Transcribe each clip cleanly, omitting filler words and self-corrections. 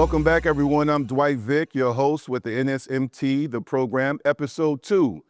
Welcome back, everyone. I'm Dwight Vick, your host with the NSMT, the program, episode 2.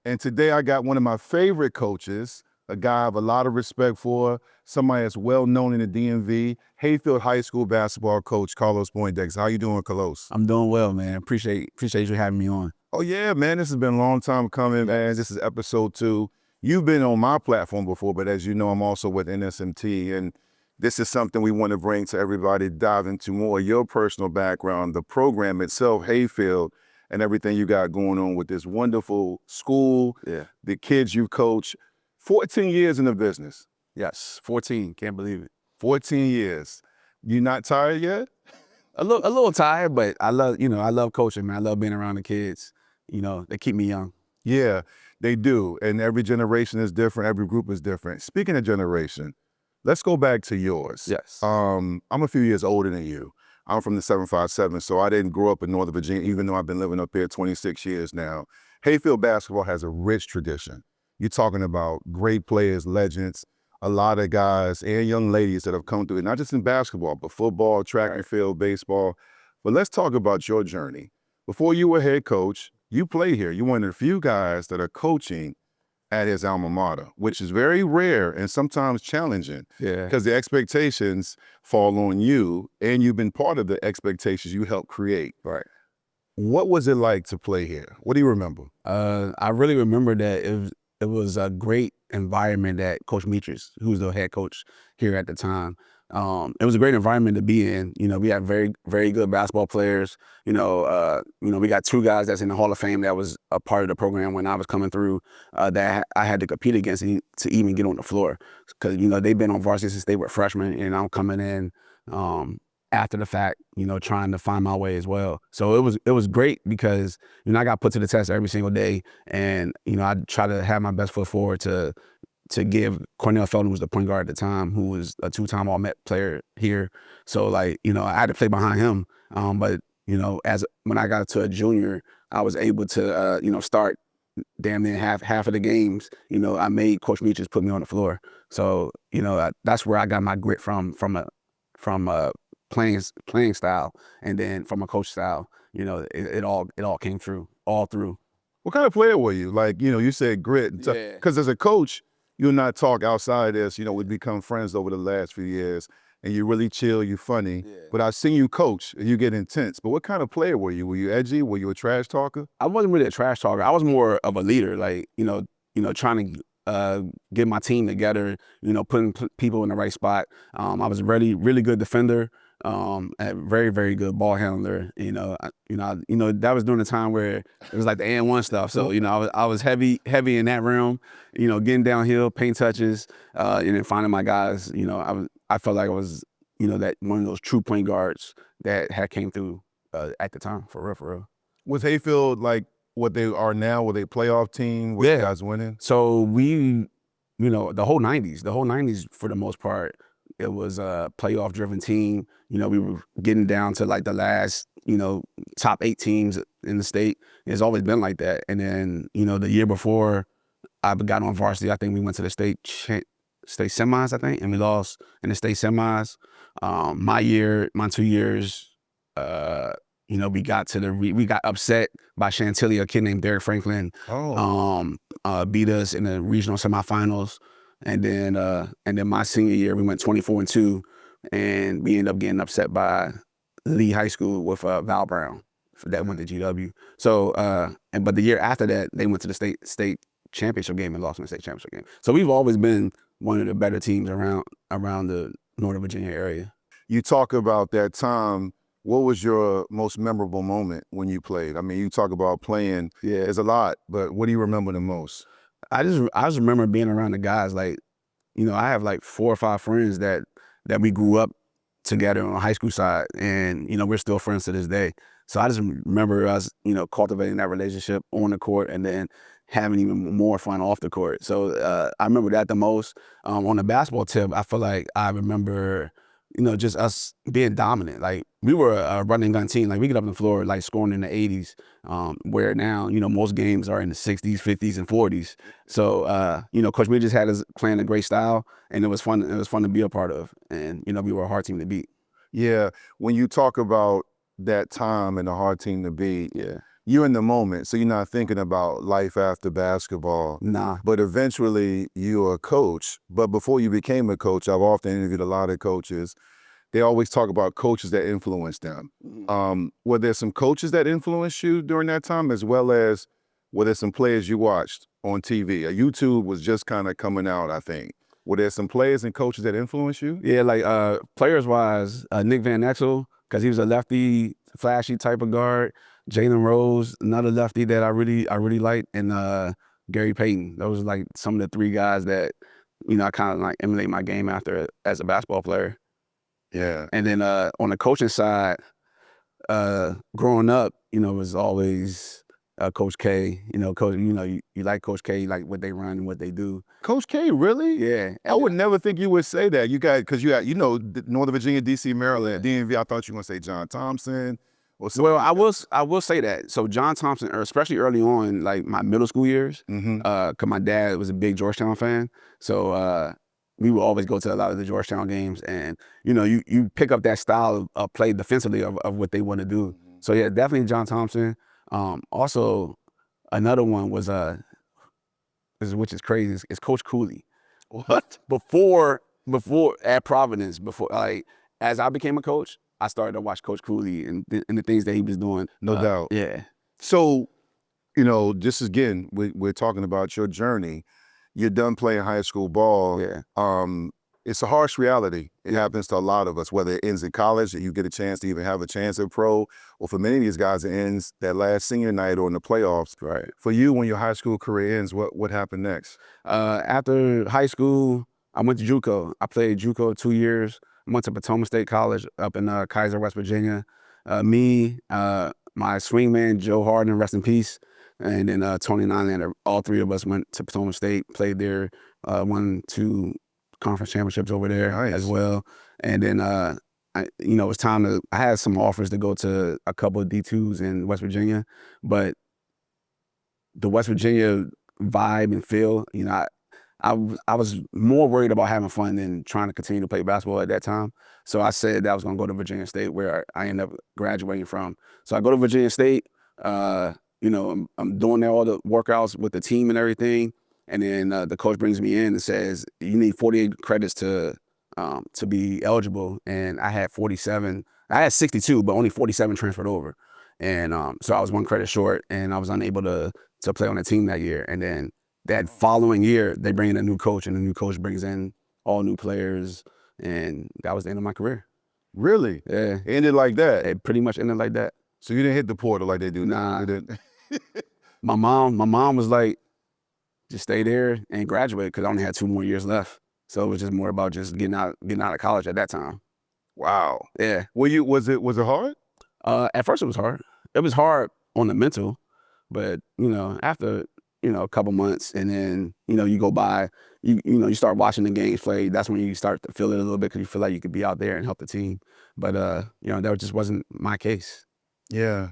And today I got one of my favorite coaches, a guy I have a lot of respect for, somebody that's well known in the DMV, Hayfield High School basketball coach, Carlos Poindexter. How you doing, Carlos? I'm doing well, man. Appreciate you having me on. Oh, yeah, man. This has been a long time coming, man. This is episode 2. You've been on my platform before, but as you know, I'm also with NSMT, and this is something we want to bring to everybody, dive into more of your personal background, the program itself, Hayfield, and everything you got going on with this wonderful school, the kids you coach. 14 years in the business. Yes, 14. Can't believe it. 14 years. You not tired yet? A little tired, but I love coaching, man. I love being around the kids. They keep me young. Yeah, they do. And every generation is different. Every group is different. Speaking of generation, let's go back to yours. Yes. I'm a few years older than you. I'm from the 757, so I didn't grow up in Northern Virginia, even though I've been living up here 26 years now. Hayfield basketball has a rich tradition. You're talking about great players, legends, a lot of guys and young ladies that have come through it, not just in basketball, but football, track and field, baseball. But let's talk about your journey. Before you were head coach, you played here. You're one of the few guys that are coaching at his alma mater, which is very rare and sometimes challenging because the expectations fall on you and you've been part of the expectations you helped create. Right. What was it like to play here? What do you remember? I really remember that it was a great environment that Coach Metris, who was the head coach here at the time, it was a great environment to be in. We had very, very good basketball players. We got 2 guys that's in the Hall of Fame that was a part of the program when I was coming through that I had to compete against to even get on the floor. Because, they've been on varsity since they were freshmen, and I'm coming in after the fact, trying to find my way as well. So it was great because, I got put to the test every single day, and, I try to have my best foot forward to give Cornell Felton, who was the point guard at the time, who was a 2-time All-Met player here. So, I had to play behind him. But, when I got to a junior, I was able to, start damn near half of the games. I made Coach Metris put me on the floor. So, that's where I got my grit from a playing style, and then from a coach style. It all came through, all through. What kind of player were you? You said grit. Because as a coach, you and I talk outside this, we become friends over the last few years, and you really chill, you funny. Yeah. But I've seen you coach, and you get intense. But what kind of player were you? Were you edgy? Were you a trash talker? I wasn't really a trash talker. I was more of a leader, trying to get my team together, putting people in the right spot. I was a really, really good defender. A very, very good ball handler. That was during the time where it was like the and-one stuff. So I was heavy in that realm. Getting downhill, paint touches, and then finding my guys. I felt like I was that one of those true point guards that had came through at the time, for real. Was Hayfield like what they are now? Were they a playoff team? Were you guys winning? So we, the whole 90s for the most part. It was a playoff-driven team. We were getting down to like the last, top 8 teams in the state. It's always been like that. And then, the year before I got on varsity, I think we went to the state semis, I think, and we lost in the state semis. My 2 years, we got upset by Chantilly, a kid named Derek Franklin. Beat us in the regional semifinals. And then my senior year, we went 24-2, and we ended up getting upset by Lee High School with Val Brown that went to GW. So, but the year after that, they went to the state championship game and lost in the state championship game. So we've always been one of the better teams around the Northern Virginia area. You talk about that time. What was your most memorable moment when you played? I mean, you talk about playing. Yeah, it's a lot, but what do you remember the most? I just remember being around the guys. I have like 4 or 5 friends that we grew up together on the high school side, and we're still friends to this day. So I just remember us, cultivating that relationship on the court, and then having even more fun off the court. So I remember that the most. On the basketball tip, I feel like I remember just us being dominant. Like, we were a run and gun team. Like, we get up on the floor, like, scoring in the 80s, where now, most games are in the 60s, 50s, and 40s. So, Coach Metris had us playing a great style, and it was fun. It was fun to be a part of. And, we were a hard team to beat. Yeah. When you talk about that time and a hard team to beat, Yeah. you're in the moment, so you're not thinking about life after basketball. Nah. But eventually, you're a coach. But before you became a coach, I've often interviewed a lot of coaches. They always talk about coaches that influenced them. Were there some coaches that influenced you during that time, as well as were there some players you watched on TV? YouTube was just kind of coming out, I think. Were there some players and coaches that influenced you? Yeah, like players wise, Nick Van Exel, because he was a lefty, flashy type of guard. Jalen Rose, another lefty that I really liked, and Gary Payton. Those are like some of the three guys that, I kind of like emulate my game after as a basketball player. Yeah. And then on the coaching side, growing up, it was always Coach K. Coach. You like Coach K, you like what they run and what they do. Coach K, really? Yeah. I would never think you would say that. Because you got, Northern Virginia, DC, Maryland, DMV. I thought you were going to say John Thompson. Well, I will say that. So John Thompson, or especially early on, like my middle school years, because my dad was a big Georgetown fan, so we would always go to a lot of the Georgetown games, and you pick up that style of play defensively of what they want to do. So yeah, definitely John Thompson. Also, another one was which is crazy, is Coach Cooley. What? Before at Providence, like as I became a coach, I started to watch Coach Cooley and the things that he was doing. No doubt. Yeah. So, just again, we're talking about your journey. You're done playing high school ball. Yeah. It's a harsh reality. It happens to a lot of us, whether it ends in college, that you get a chance to even have a chance at pro, or for many of these guys, it ends that last senior night or in the playoffs. Right. For you, when your high school career ends, what happened next? After high school, I went to JUCO. I played JUCO 2 years. I went to Potomac State College up in Kaiser, West Virginia. My swingman, Joe Harden, rest in peace, and then Tony Nylander, all three of us went to Potomac State, played there, won 2 conference championships over there as well. And then, it was time I had some offers to go to a couple of D2s in West Virginia, but the West Virginia vibe and feel, I was more worried about having fun than trying to continue to play basketball at that time. So I said that I was going to go to Virginia State, where I ended up graduating from. So I go to Virginia State. I'm doing all the workouts with the team and everything. And then the coach brings me in and says, you need 48 credits to be eligible. And I had 47. I had 62, but only 47 transferred over. And so I was 1 credit short, and I was unable to play on the team that year. And then that following year, they bring in a new coach, and the new coach brings in all new players, and that was the end of my career. Really? Yeah. It ended like that? It pretty much ended like that. So you didn't hit the portal like they do now? Nah. My mom was like, just stay there and graduate, because I only had 2 more years left. So it was just more about just getting out of college at that time. Wow. Yeah. Was it hard? At first it was hard. It was hard on the mental, but after a couple months, and then you go by, you start watching the games play. That's when you start to feel it a little bit, because you feel like you could be out there and help the team. But that just wasn't my case. Yeah.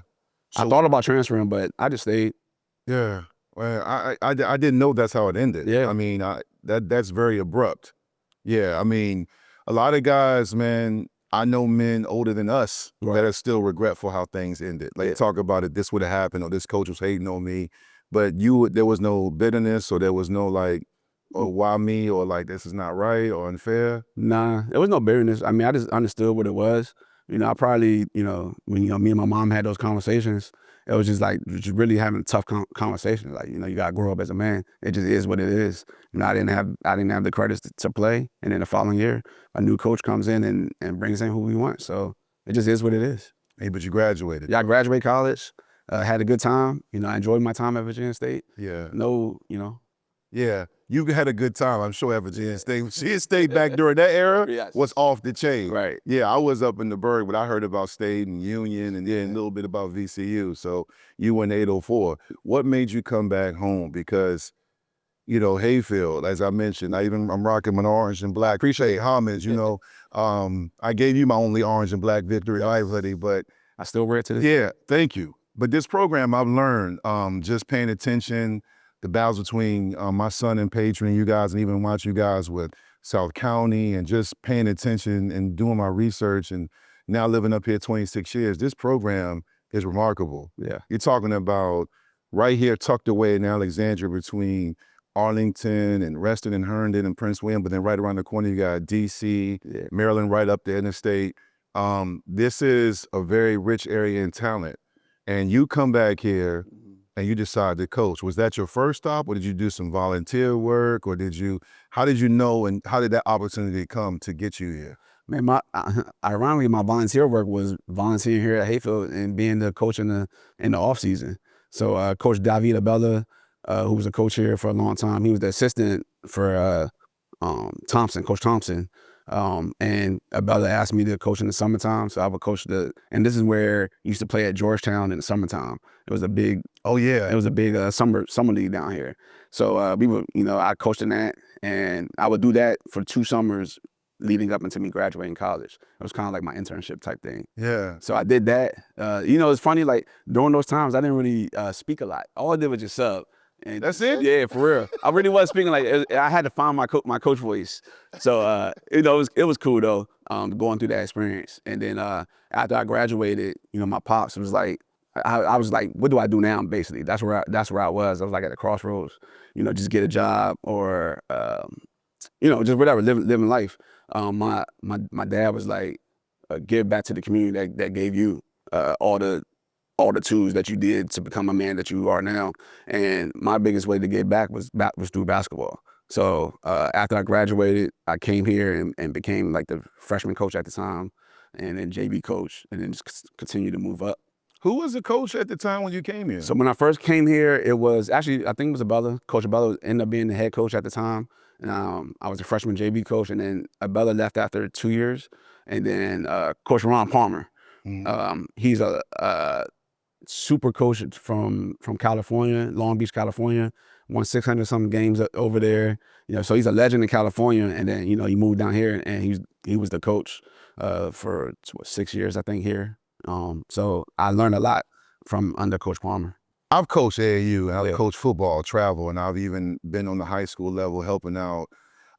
I thought about transferring, but I just stayed. Yeah. Well, I didn't know that's how it ended. Yeah. I mean, that's very abrupt. Yeah. I mean, a lot of guys, man, I know men older than us that are still regretful how things ended. Like, talk about it, this would have happened, or this coach was hating on me. But there was no bitterness, or there was no like, oh, why me, or like, this is not right or unfair? Nah, there was no bitterness. I mean, I just understood what it was. I probably, when me and my mom had those conversations, it was just like just really having tough conversations. Like, you got to grow up as a man. It just is what it is. I didn't have the credits to play, and then the following year, a new coach comes in and brings in who we want. So it just is what it is. Hey, but you graduated. Yeah, I graduated college. Had a good time. I enjoyed my time at Virginia State. Yeah. Yeah, you had a good time, I'm sure, at Virginia State. She stayed back during that era. Yes. Was off the chain. Right. Yeah, I was up in the Berg, but I heard about State and Union, and then a little bit about VCU. So you went 804. What made you come back home? Because, Hayfield, as I mentioned, I'm rocking my orange and black. Appreciate homage, I gave you my only orange and black victory hoodie, but I still wear it to this. Yeah, thank you. But this program, I've learned just paying attention, the battles between my son and Patron and you guys, and even watch you guys with South County, and just paying attention and doing my research and, now living up here 26 years, this program is remarkable. Yeah. You're talking about right here tucked away in Alexandria between Arlington and Reston and Herndon and Prince William, but then right around the corner you got DC, Yeah. Maryland right up the interstate. This is a very rich area in talent. And you come back here and you decide to coach. Was that your first stop, or did you do some volunteer work, or how did you know, and how did that opportunity come to get you here? Man, ironically, my volunteer work was volunteering here at Hayfield and being the coach in the off season. So Coach David Abella, who was a coach here for a long time, he was the assistant for Coach Thompson. And Abella asked me to coach in the summertime, so I would coach and this is where you used to play at Georgetown in the summertime. It was a big, summer league down here. So we would, I coached in that, and I would do that for 2 summers leading up into me graduating college. It was kind of like my internship type thing. Yeah. So I did that. It's funny, like during those times, I didn't really speak a lot. All I did was just sub. And that's it? Yeah, for real. I really wasn't speaking I had to find my coach voice. So it was cool though, going through that experience. And then after I graduated, my pops was like, I was like, what do I do now? Basically, that's where I was. I was like at the crossroads, just get a job or just whatever, living life. My dad was like, give back to the community that gave you all the tools that you did to become a man that you are now. And my biggest way to get back was through basketball. So after I graduated, I came here and became like the freshman coach at the time, and then JV coach, and then just continued to move up. Who was the coach at the time when you came here? So when I first came here, it was actually, I think it was Abella. Coach Abella ended up being the head coach at the time. And I was a freshman JV coach, and then Abella left after 2 years. And then Coach Ron Palmer, he's a super coach from California, Long Beach, California. Won 600-something games over there. So he's a legend in California. And then he moved down here, and he was the coach for 6 years, I think, here. So I learned a lot from under Coach Palmer. I've coached AAU, I've coached football, travel, and I've even been on the high school level helping out.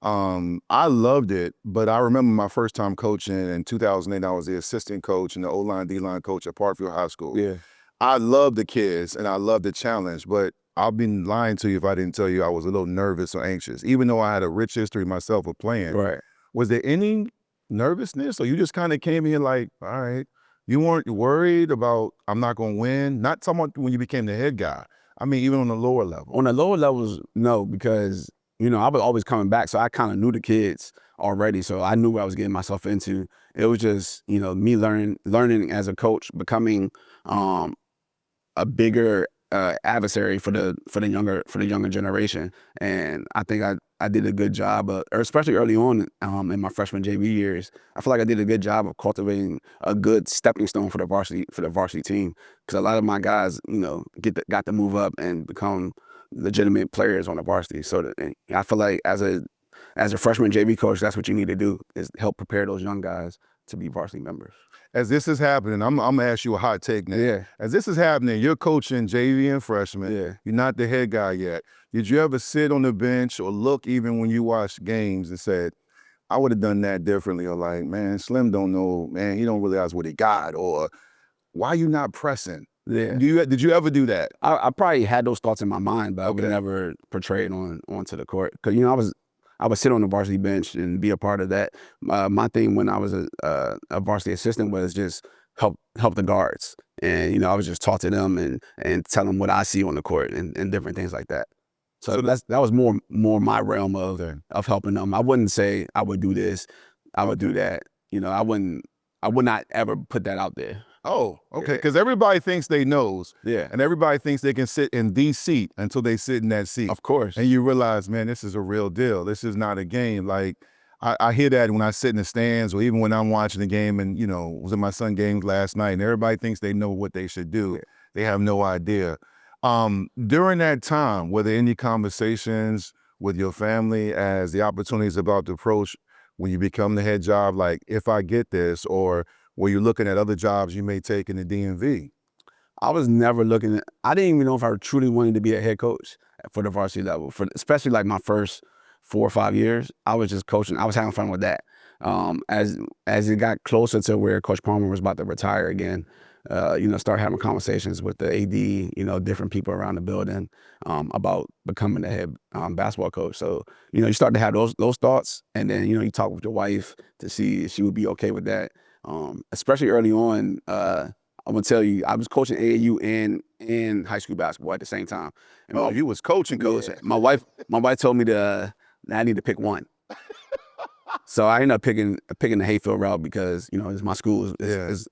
I loved it, but I remember my first time coaching in 2008. I was the assistant coach and the O-line, D-line coach at Parkfield High School. Yeah. I loved the kids and I loved the challenge, but I've been lying to you if I didn't tell you I was a little nervous or anxious, even though I had a rich history myself of playing. Right. Was there any nervousness, or you just kind of came here like, all right, you weren't worried about, I'm not going to win? Not talking about when you became the head guy. I mean, even on the lower level. On the lower levels, no, because, I was always coming back. So I kind of knew the kids already. So I knew what I was getting myself into. It was just, me learning as a coach, becoming a bigger adversary for the younger generation. And I think I did a good job of, or especially early on in my freshman JV years, I feel like I did a good job of cultivating a good stepping stone for the varsity team. Because a lot of my guys, got to move up and become legitimate players on the varsity. So I feel like as a freshman JV coach, that's what you need to do, is help prepare those young guys to be varsity members. As this is happening, I'm gonna ask you a hot take now. Yeah. As this is happening, you're coaching JV and freshmen. Yeah. You're not the head guy yet. Did you ever sit on the bench or look, even when you watched games, and said, I would have done that differently, or like, man, Slim don't know, man, he don't realize what he got, or why you not pressing? Yeah. Did you ever do that? I probably had those thoughts in my mind, but I would never portray it onto the court. Because I would sit on the varsity bench and be a part of that. My thing when I was a varsity assistant was just help the guards, and I was just talk to them and tell them what I see on the court and different things like that. So that was more my realm of helping them. I wouldn't say I would do this, I would do that. I would not ever put that out there. Oh, okay. Because everybody thinks they knows. Yeah. And everybody thinks they can sit in the seat until they sit in that seat. Of course. And you realize, man, this is a real deal. This is not a game. Like, I hear that when I sit in the stands, or even when I'm watching the game, and, was in my son's games last night, and everybody thinks they know what they should do. Yeah. They have no idea. During that time, were there any conversations with your family as the opportunity is about to approach when you become the head job, like, if I get this, or were you looking at other jobs you may take in the DMV? I was never looking at, I didn't even know if I truly wanted to be a head coach for the varsity level. Especially like my first 4 or 5 years, I was just coaching. I was having fun with that. As it got closer to where Coach Palmer was about to retire again, start having conversations with the AD, different people around the building about becoming the head basketball coach. So, you start to have those thoughts, and then, you talk with your wife to see if she would be okay with that. Especially early on, I'm gonna tell you, I was coaching AAU and high school basketball at the same time. And you was coaching. yeah, my wife told me that I need to pick one. So I ended up picking the Hayfield route because it's my school.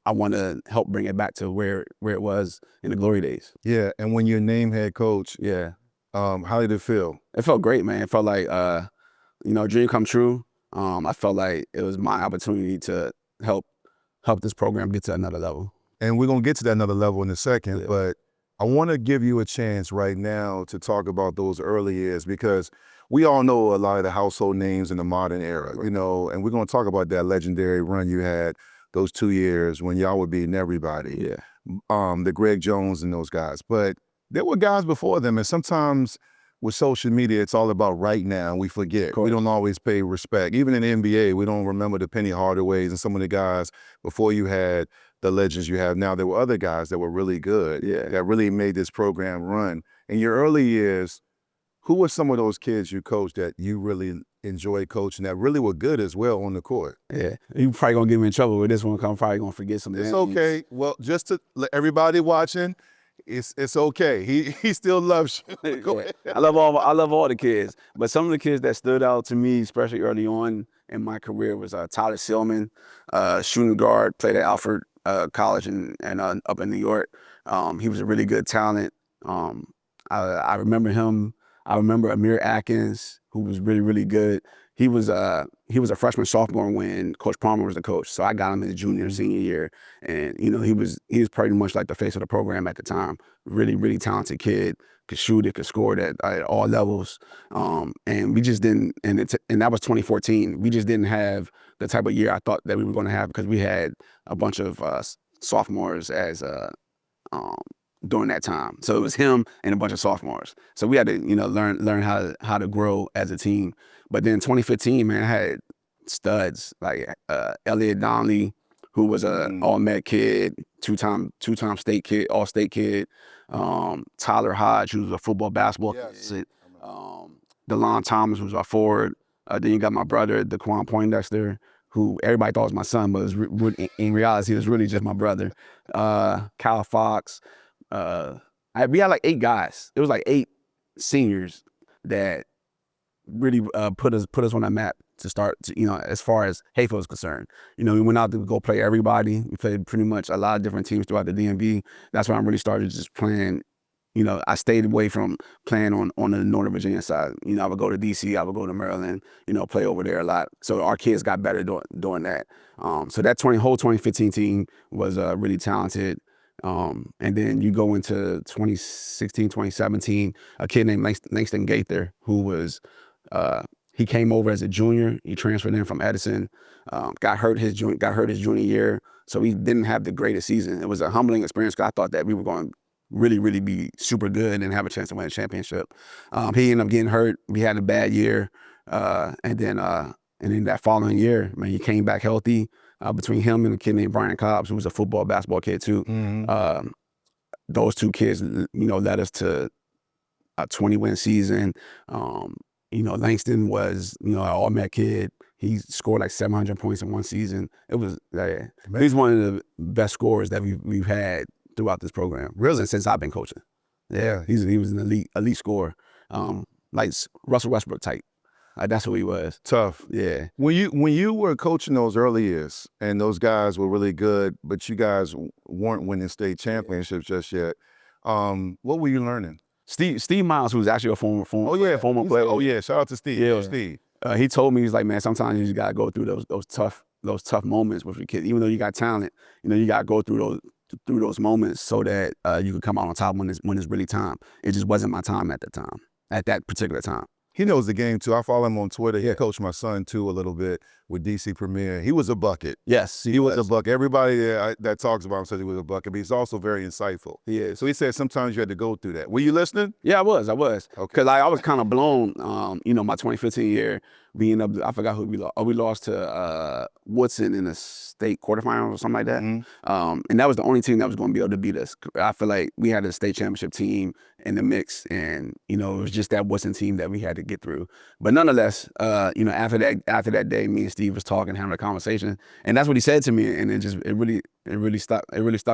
I want to help bring it back to where it was in the glory days. Yeah, and when you're named head coach, Yeah, how did it feel? it felt great, man. It felt like dream come true. I felt like it was my opportunity to help this program get to another level. And we're gonna get to that another level in a second, but I want to give you a chance right now to talk about those early years, because we all know a lot of the household names in the modern era, and we're going to talk about that legendary run you had those 2 years when y'all were beating everybody. Yeah. The Greg Jones and those guys. But there were guys before them, and sometimes with social media, it's all about right now. We forget. Correct. We don't always pay respect. Even in the NBA, we don't remember the Penny Hardaways and some of the guys before you had the legends you have now. There were other guys that were really good, that really made this program run. In your early years, who were some of those kids you coached that you really enjoyed coaching that really were good as well on the court? Yeah, you probably gonna get me in trouble with this one. I'm probably gonna forget some. It's okay. Well, just to let everybody watching, it's okay. He still loves you. Go ahead. I love all the kids, but some of the kids that stood out to me, especially early on in my career, was Tyler Silman, shooting guard, played at Alfred College and up in New York. He was a really good talent. I remember him. I remember Amir Atkins, who was really, really good. He was a freshman, sophomore when Coach Palmer was the coach. So I got him his junior, senior year, and he was pretty much like the face of the program at the time. Really, really talented kid. Could shoot it, could score it at all levels. And we just didn't. And that was 2014. We just didn't have the type of year I thought that we were going to have, because we had a bunch of sophomores as during that time. So it was him and a bunch of sophomores. So we had to, learn how to grow as a team. But then 2015, man, I had studs like Elliot Donnelly, who was an all-Met kid, two-time state kid, all-state kid. Tyler Hodge, who was a football basketball kid. DeLon Thomas was our forward. Then you got my brother, Carlos Poindexter, who everybody thought was my son, but in reality, he was really just my brother. Cal Fox. We had like 8 guys. It was like 8 seniors that really put us on that map to start, as far as Hayfield is concerned. We went out to go play everybody. We played pretty much a lot of different teams throughout the DMV. That's when I really started just playing. I stayed away from playing on the Northern Virginia side. I would go to DC, I would go to Maryland, play over there a lot. So our kids got better doing that. So that whole 2015 team was really talented. And then you go into 2016, 2017, a kid named Langston Gaither, who was, he came over as a junior. He transferred in from Edison, got hurt his junior year. So he didn't have the greatest season. It was a humbling experience, because I thought that we were going to really, really be super good and have a chance to win a championship. He ended up getting hurt. We had a bad year. And then that following year, man, he came back healthy. Between him and a kid named Brian Cobbs, who was a football, basketball kid too. Those 2 kids, led us to a 20-win season. Langston was, an all-Met kid. He scored like 700 points in one season. It was, he's one of the best scorers that we've had throughout this program. Really? Since I've been coaching. Yeah, he was an elite scorer. Like Russell Westbrook type. That's who he was. Tough. Yeah. When you were coaching those early years, and those guys were really good, but you guys weren't winning state championships just yet, what were you learning? Steve Miles, who's actually a former player. Oh yeah, shout out to Steve. Yeah. Steve. He told me, he's like, man, sometimes you just gotta go through those tough moments with your kids. Even though you got talent, you gotta go through those moments so that you can come out on top when it's really time. It just wasn't my time at that particular time. He knows the game too. I follow him on Twitter. He coached my son too a little bit. with DC Premier. He was a bucket. Yes, He was a bucket. Everybody that talks about him says he was a bucket, but he's also very insightful. He is. So he said sometimes you had to go through that. Were you listening? Yeah, I was. Okay. Because I was kind of blown, my 2015 year being up, I forgot who we lost. Oh, we lost to Woodson in the state quarterfinals or something like that. And that was the only team that was going to be able to beat us. I feel like we had a state championship team in the mix, and, it was just that Woodson team that we had to get through. But nonetheless, after that day, me and Steve was talking, having a conversation, and that's what he said to me, and it really stuck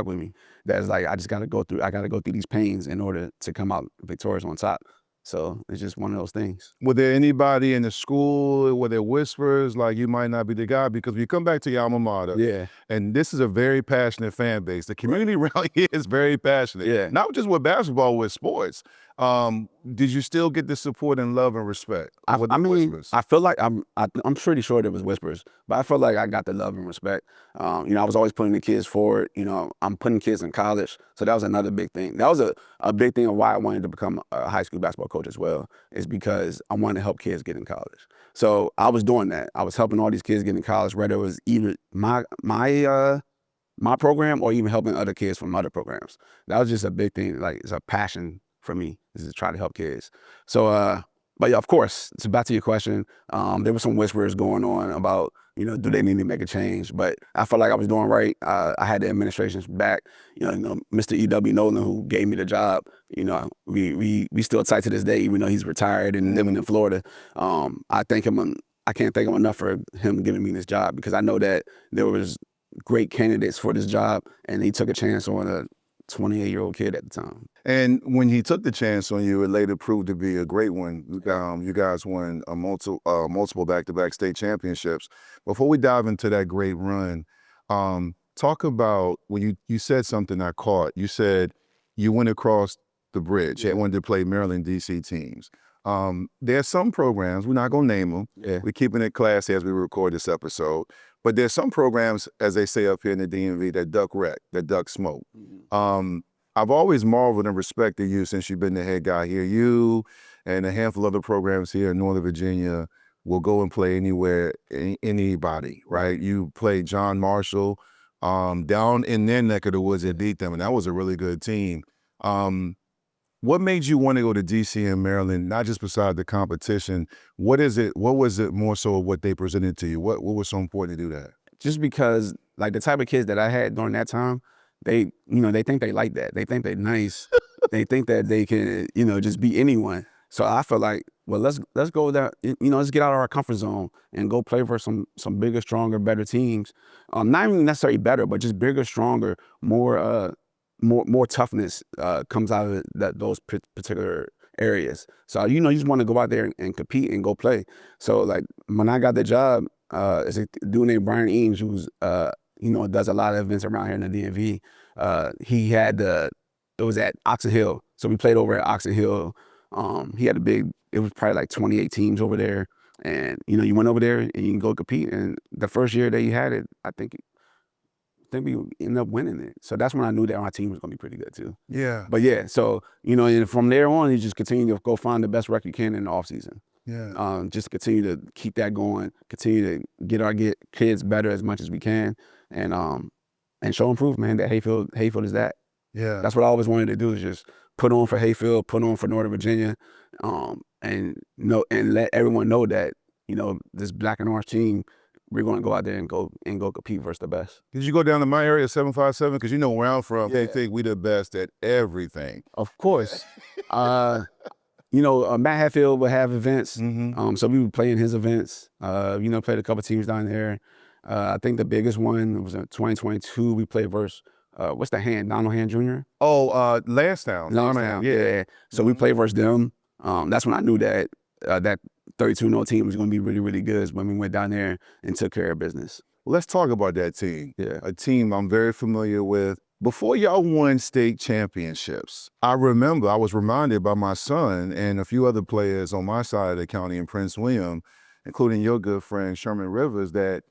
with me. That's like, I got to go through these pains in order to come out victorious on top. So it's just one of those things. Were there anybody in the school, were there whispers like you might not be the guy? Because we come back to your alma mater, Yeah. and this is a very passionate fan base. The community around here is very passionate. Yeah. Not just with basketball, with sports. Did you still get the support and love and respect? I mean, whispers? I feel like I'm pretty sure there was whispers, but I feel like I got the love and respect. I was always putting the kids forward. I'm putting kids in college, so that was another big thing. That was a big thing of why I wanted to become a high school basketball coach as well, is because I wanted to help kids get in college. So I was doing that. I was helping all these kids get in college, whether it was either my program or even helping other kids from other programs. That was just a big thing. Like, it's a passion for me, is to try to help kids. So, but yeah, of course, so back to your question, there were some whispers going on about, do they need to make a change? But I felt like I was doing right. I had the administration's back. Mr. E.W. Nolan, who gave me the job, we still tight to this day, even though he's retired and living in Florida. I can't thank him enough for him giving me this job, because I know that there was great candidates for this job, and he took a chance on a 28-year-old kid at the time. And when he took the chance on you, it later proved to be a great one. You guys won multiple back-to-back state championships. Before we dive into that great run, talk about when you said something I caught. You said you went across the bridge and wanted to play Maryland, D.C. teams. There are some programs, we're not going to name them. Yeah. We're keeping it classy as we record this episode. But there's some programs, as they say up here in the DMV, that duck wreck, that duck smoke. I've always marveled and respected you since you've been the head guy here. You and a handful of other programs here in Northern Virginia will go and play anywhere, anybody, right? You played John Marshall down in their neck of the woods and beat them, and that was a really good team. What made you want to go to DC and Maryland, not just beside the competition? What was it more so of what they presented to you? What was so important to do that? Just because, like, the type of kids that I had during that time, they think they like that. They think they're nice. They think that they can, just be anyone. So I feel like, well, let's go there. Let's get out of our comfort zone and go play for some bigger, stronger, better teams. Not even necessarily better, but just bigger, stronger, more toughness comes out of those particular areas. So, you just want to go out there and compete and go play. So, like, when I got the job, it's a dude named Brian Eames, who's, does a lot of events around here in the DMV. It was at Oxon Hill. So we played over at Oxon Hill. He had it was probably like 28 teams over there. And, you went over there and you can go compete. And the first year that you had it, I think we ended up winning it. So that's when I knew that our team was going to be pretty good too. Yeah. But yeah, so, and from there on, you just continue to go find the best record you can in the off season. Yeah. Just continue to keep that going, continue to get kids better as much as we can, and show and prove, man, that Hayfield is that. Yeah. That's what I always wanted to do, is just put on for Hayfield, put on for Northern Virginia, and let everyone know that, this black and orange team, we're going to go out there and go compete versus the best. Did you go down to my area, 757? Because where I'm from, Yeah. they think we the best at everything. Of course. Matt Hatfield would have events, so we would play in his events. Played a couple teams down there. I think the biggest one was in 2022. We played versus, what's the Hand? Donald Hand Jr.? Oh, Lansdowne. Yeah. So we played versus them. That's when I knew that that 32-0 team was going to be really, really good, when we went down there and took care of business. Let's talk about that team. Yeah. A team I'm very familiar with. Before y'all won state championships, I remember I was reminded by my son and a few other players on my side of the county in Prince William, including your good friend Sherman Rivers, that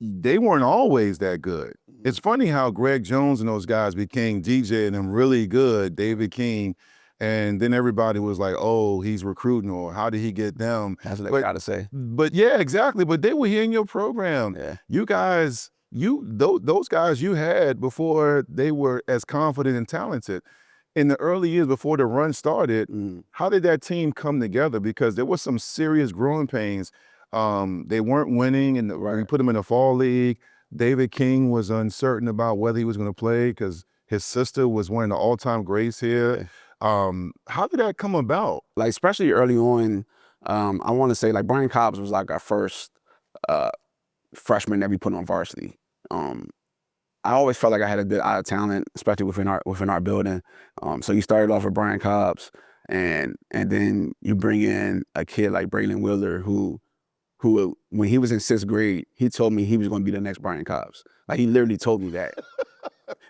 they weren't always that good. It's funny how Greg Jones and those guys became DJ and them really good, David King And then everybody was like, oh, he's recruiting, or how did he get them? That's what they got to say. But yeah, exactly. But they were here in your program. Yeah. You guys, those guys you had before they were as confident and talented. In the early years before the run started, how did that team come together? Because there was some serious growing pains. They weren't winning, and we put them in the fall league. David King was uncertain about whether he was going to play because his sister was one of the all-time greats here. Yeah. How did that come about? Like, especially early on, I want to say, like, Brian Cobbs was like our first freshman that we put on varsity. I always felt like I had a good eye of talent, especially within our building. So you started off with Brian Cobbs, and then you bring in a kid like Braylon Wheeler, who when he was in 6th grade, he told me he was going to be the next Brian Cobbs. Like, he literally told me that.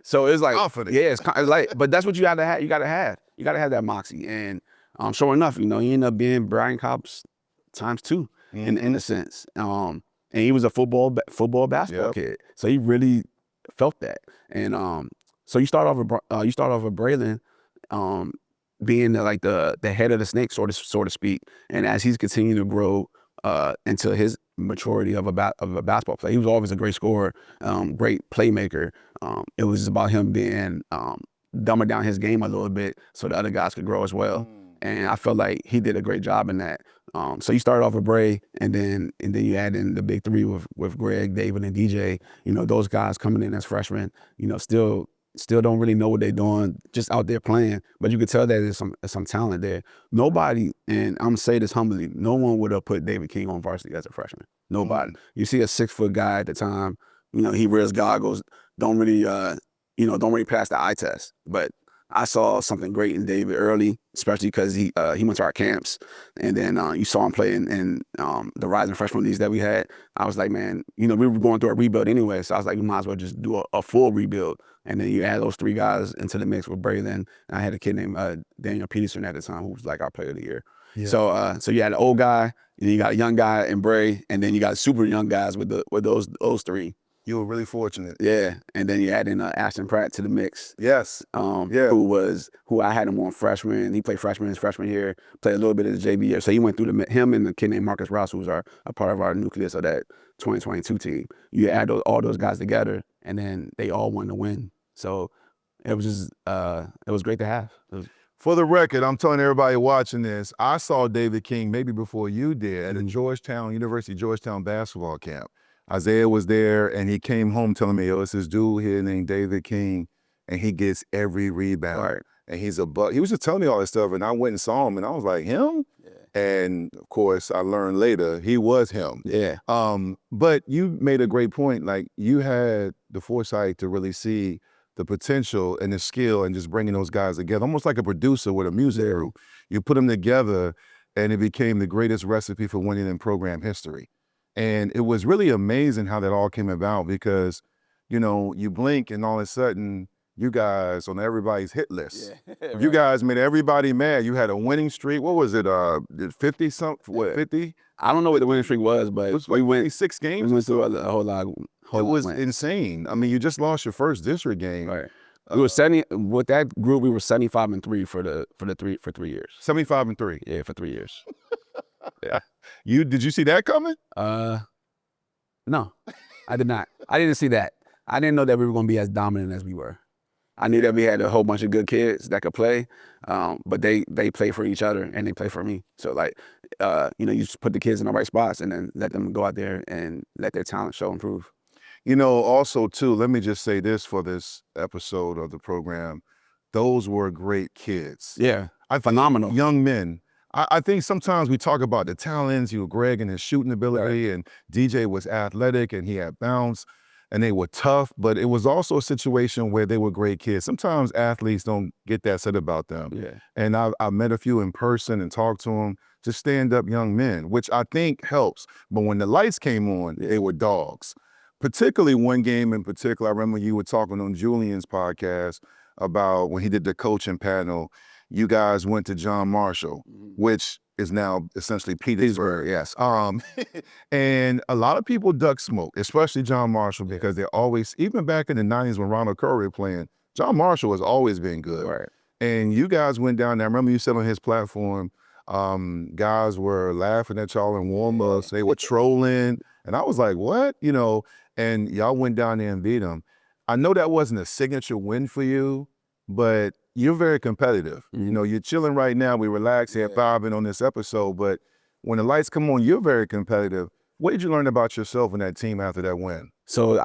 So it's like, Confident. yeah, it's like, but that's what you got to have. You got to have that moxie. And sure enough, he ended up being Brian Cobbs ×2 in a sense. And he was a football basketball kid, so he really felt that. And so you start off with Braylon being the head of the snake, so to speak. And as he's continuing to grow into his maturity of a basketball player, he was always a great scorer, great playmaker. It was about him being dumbing down his game a little bit so the other guys could grow as well. And I felt like he did a great job in that. So you started off with Bray, and then you add in the big three with Greg, David, and DJ. Those guys coming in as freshmen, still don't really know what they're doing, just out there playing. But you could tell that there's some talent there. Nobody, and I'm gonna say this humbly, no one would have put David King on varsity as a freshman. Nobody. You see a 6-foot guy at the time, he wears goggles, don't really pass the eye test. But I saw something great in David early, especially because he went to our camps, and then you saw him play in the rising freshman leagues that we had. I was like, man, we were going through a rebuild anyway, so I was like, we might as well just do a full rebuild. And then you add those 3 guys into the mix with Braylon. And I had a kid named Daniel Peterson at the time, who was like our player of the year. Yeah. So you had an old guy, and then you got a young guy in Bray, and then you got super young guys with those 3. You were really fortunate. Yeah, and then you add in Ashton Pratt to the mix. Yes. Who I had him on freshman. He played freshman his freshman year, played a little bit of the JV year. So he went through him and the kid named Marcus Rouse, who was a part of our nucleus of that 2022 team. You add all those guys together, and then they all won to win. So it was just it was great to have. For the record, I'm telling everybody watching this, I saw David King maybe before you did at a University of Georgetown basketball camp. Isaiah was there, and he came home telling me, it's this dude here named David King, and he gets every rebound. Right. And he's a buck. He was just telling me all this stuff, and I went and saw him, and I was like, him? Yeah. And, of course, I learned later he was him. Yeah. But you made a great point. Like, you had the foresight to really see the potential and the skill and just bringing those guys together, almost like a producer with a music group. You put them together, and it became the greatest recipe for winning in program history. And it was really amazing how that all came about because, you blink and all of a sudden, you guys on everybody's hit list. Yeah. Right. You guys made everybody mad. You had a winning streak. What was it, 50-something, what, 50? I don't know what the winning streak was, but we went 6 games. We went through a whole lot. It was insane. I mean, you just lost your first district game. Right. We were with that group. We were 75-3 for 3 years. 75-3. Yeah, for 3 years. Yeah. Did you see that coming? No, I did not. I didn't see that. I didn't know that we were going to be as dominant as we were. I knew that we had a whole bunch of good kids that could play, but they play for each other and they play for me. So you just put the kids in the right spots and then let them go out there and let their talent show and prove. Also too, let me just say this for this episode of the program. Those were great kids. Yeah, phenomenal. Young men. I think sometimes we talk about the talents, Greg and his shooting ability, right. And DJ was athletic and he had bounce and they were tough, but it was also a situation where they were great kids. Sometimes athletes don't get that said about them. Yeah. And I met a few in person and talked to them, just stand-up young men, which I think helps. But when the lights came on, they were dogs. Particularly one game in particular, I remember you were talking on Julian's podcast about when he did the coaching panel, you guys went to John Marshall, which is now essentially Petersburg. Yes. And a lot of people duck smoke, especially John Marshall, because they're always, even back in the 90s when Ronald Curry was playing, John Marshall has always been good. Right. And you guys went down there. I remember you said on his platform, guys were laughing at y'all in warm-ups. They were trolling. And I was like, what? You know, and y'all went down there and beat them. I know that wasn't a signature win for you, but you're very competitive. You know, you're chilling right now. We relax here, vibing on this episode. But when the lights come on, you're very competitive. What did you learn about yourself and that team after that win? So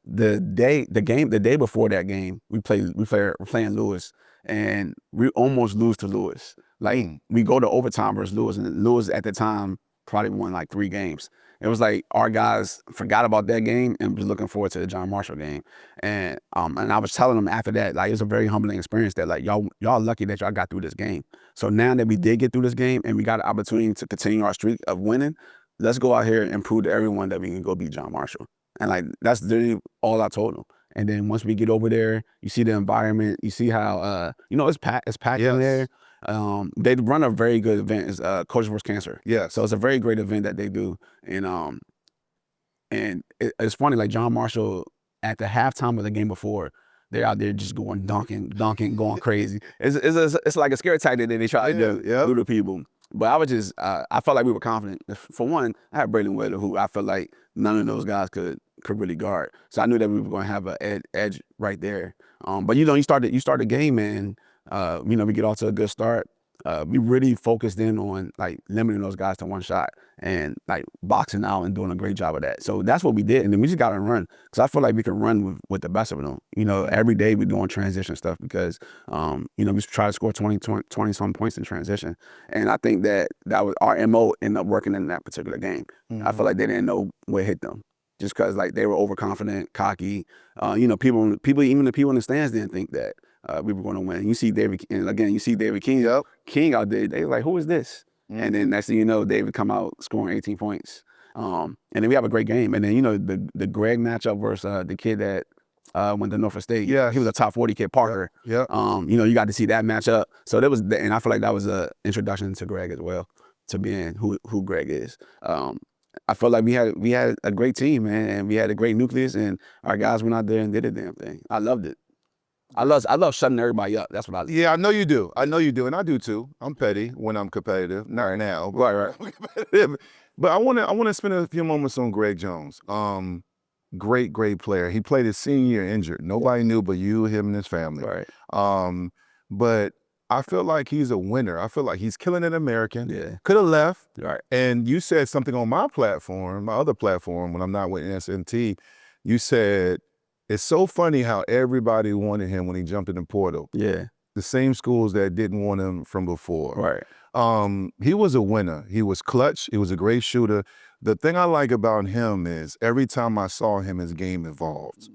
the day before that game, we're playing Lewis, and we almost lose to Lewis. Like we go to overtime versus Lewis, and Lewis at the time probably won like 3 games. It was like our guys forgot about that game and was looking forward to the John Marshall game. And I was telling them after that, like, it's a very humbling experience that, like, y'all lucky that y'all got through this game. So now that we did get through this game and we got an opportunity to continue our streak of winning, let's go out here and prove to everyone that we can go beat John Marshall. And like, that's literally all I told them. And then once we get over there, you see the environment, you see how it's packed in there. They run a very good event. It's Coach vs. Cancer. Yeah. So it's a very great event that they do. And it's funny, like John Marshall at the halftime of the game before, they're out there just going dunking, going crazy. It's like a scare tactic that they try to do to people. But I was just, I felt like we were confident. For one, I had Braylon Weather, who I felt like none of those guys could really guard. So I knew that we were going to have an edge right there. But you start the game, and we get off to a good start. We really focused in on like limiting those guys to one shot and like boxing out and doing a great job of that. So that's what we did, and then we just got to run, because I feel like we can run with the best of them. Every day we're doing transition stuff because we try to score 20 some points in transition, and I think that was our MO ended up working in that particular game. I feel like they didn't know what hit them, just because like they were overconfident, cocky. People, even the people in the stands didn't think that we were going to win. You see David King. King out there. They were like, who is this? And then next thing you know, David come out scoring 18 points. And then we have a great game. And then the Greg matchup versus the kid that went to Norfolk State. Yeah, he was a top 40 kid, Parker. Yeah. You got to see that matchup. So and I feel like that was an introduction to Greg as well, to being who Greg is. I felt like we had a great team, man, and we had a great nucleus, and our guys went out there and did a damn thing. I loved it. I love shutting everybody up. That's what I. Yeah, I know you do, and I do too. I'm petty when I'm competitive. Not now, but Right. I'm competitive. But I want to spend a few moments on Greg Jones. Great player. He played his senior year injured. Nobody knew but you, him, and his family. Right. But I feel like he's a winner. I feel like he's killing an American. Yeah. Could have left. Right. And you said something on my platform, my other platform, when I'm not with SMT. You said, it's so funny how everybody wanted him when he jumped in the portal. Yeah. The same schools that didn't want him from before. Right. He was a winner. He was clutch. He was a great shooter. The thing I like about him is every time I saw him, his game evolved.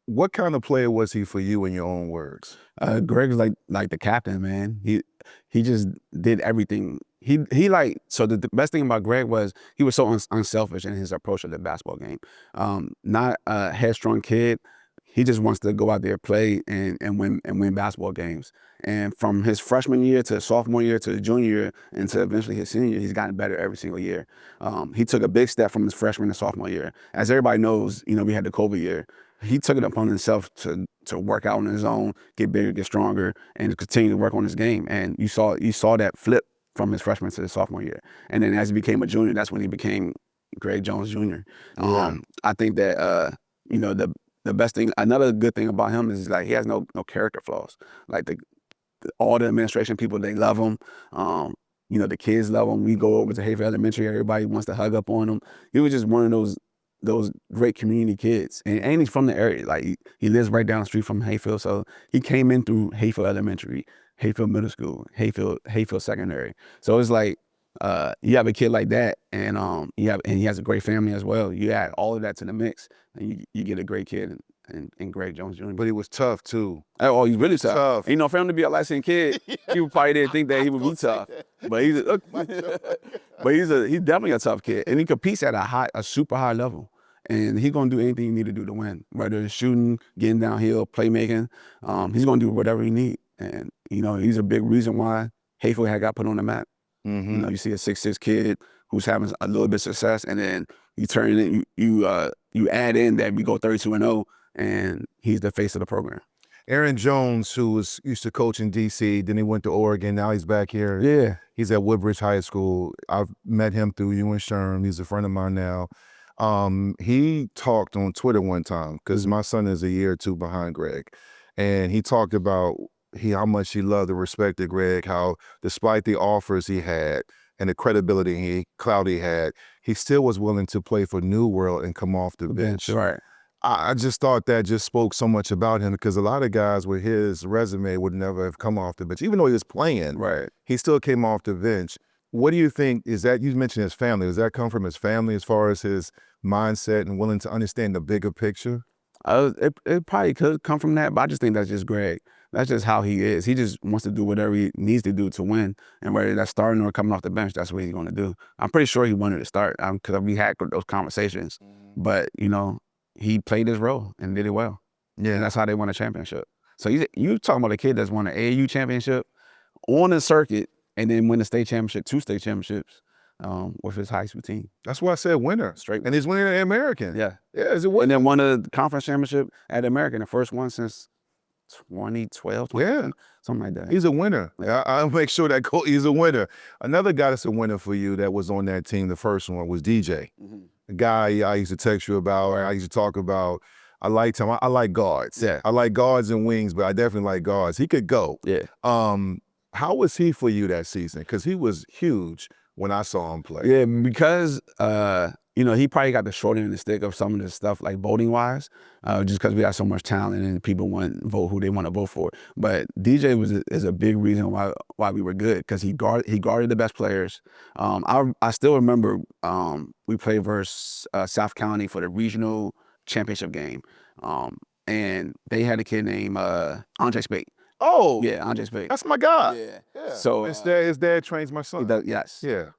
What kind of player was he for you, in your own words? Greg was like the captain, man. He just did everything. So the best thing about Greg was he was so unselfish in his approach to the basketball game. Not a headstrong kid. He just wants to go out there, play, and win basketball games. And from his freshman year to sophomore year to junior year and to eventually his senior year, he's gotten better every single year. He took a big step from his freshman to sophomore year. As everybody knows, we had the COVID year. He took it upon himself to work out on his own, get bigger, get stronger, and to continue to work on his game. And you saw that flip from his freshman to his sophomore year. And then as he became a junior, that's when he became Greg Jones Jr. I think that the best thing, another good thing about him is like he has no character flaws. Like all the administration people, they love him. The kids love him. We go over to Hayfield Elementary, everybody wants to hug up on him. He was just one of those great community kids, and he's from the area. Like he lives right down the street from Hayfield, so he came in through Hayfield Elementary, Hayfield Middle School, Hayfield Secondary. So it's like you have a kid like that, and he has a great family as well. You add all of that to the mix, and you get a great kid in Greg Jones Jr. But he was tough too. Oh, he's really tough. For him to be a light-skinned kid, people probably didn't think that he would be tough. But he's definitely a tough kid, and he competes at a super high level. And he's gonna do anything you need to do to win, whether it's shooting, getting downhill, playmaking. He's gonna do whatever he needs. And he's a big reason why Hayfield had got put on the map. You see a 6'6" kid who's having a little bit of success, and then you turn it, you add in that we go 32-0, and he's the face of the program. Aaron Jones, who used to coach in D.C., then he went to Oregon. Now he's back here. Yeah. He's at Woodbridge High School. I've met him through you and Sherm. He's a friend of mine now. He talked on Twitter one time because my son is a year or two behind Greg, and he talked about how much he loved and respected Greg, how despite the offers he had and the credibility clout he had, he still was willing to play for New World and come off the bench. Right. I just thought that just spoke so much about him because a lot of guys with his resume would never have come off the bench. Even though he was playing, Right. he still came off the bench. What do you think, is that, you mentioned his family, does that come from his family as far as his mindset and willing to understand the bigger picture? It probably could come from that, but I just think that's just Greg. That's just how he is. He just wants to do whatever he needs to do to win, and whether that's starting or coming off the bench, that's what he's going to do. I'm pretty sure he wanted to start because we had those conversations, but he played his role and did it well. Yeah, and that's how they won a championship. So you talking about a kid that's won an AAU championship on the circuit and then win the state championship, 2 state championships with his high school team. that's why I said winner. Straight. And he's winning the American. Yeah. Yeah, is it winning? And then won the conference championship at the American, the first one since 2012, something like that. He's a winner. I'll make sure that he's a winner. Another guy that's a winner for you that was on that team, the first one, was DJ. The guy I used to text you about, I used to talk about. I liked him. I like guards. Yeah. I like guards and wings, but I definitely like guards. He could go. Yeah. How was he for you that season? Because he was huge when I saw him play. Yeah, because he probably got the short end of the stick of some of the stuff like voting wise, just because we got so much talent and people want to vote who they want to vote for. But DJ is a big reason why we were good, because he guarded the best players. I still remember we played versus South County for the regional championship game, and they had a kid named Andre Spate. Oh, Yeah, Andre Spate. that's my guy. Yeah. So his dad trains my son. Yes. Yeah.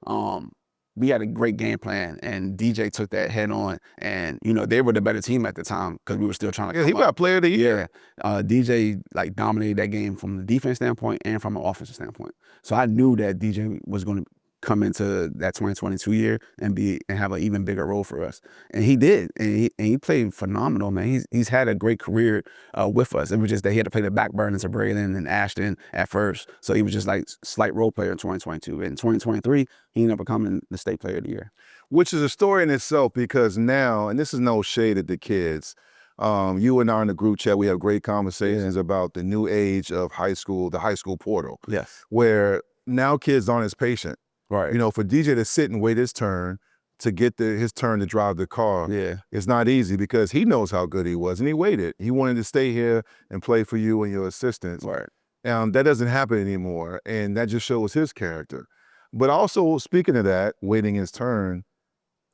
We had a great game plan, and DJ took that head on, and they were the better team at the time because we were still trying to. Yeah, he got Player of the Year. Yeah, DJ dominated that game from the defense standpoint and from an offensive standpoint. So I knew that DJ was going to come into that 2022 year and have an even bigger role for us, and he did, and he played phenomenal, man. He's had a great career with us. It was just that he had to play the back burner to Braylon and Ashton at first, so he was just like slight role player in 2022. In 2023, he ended up becoming the state player of the year, which is a story in itself, because now, and this is no shade at the kids, you and I in the group chat, we have great conversations about the new age of high school, the high school portal. Yes. Where now kids aren't as patient. Right. For DJ to sit and wait his turn to get his turn to drive the car, it's not easy, because he knows how good he was and he waited. He wanted to stay here and play for you and your assistants. Right. That doesn't happen anymore, and that just shows his character. But also, speaking of that, waiting his turn,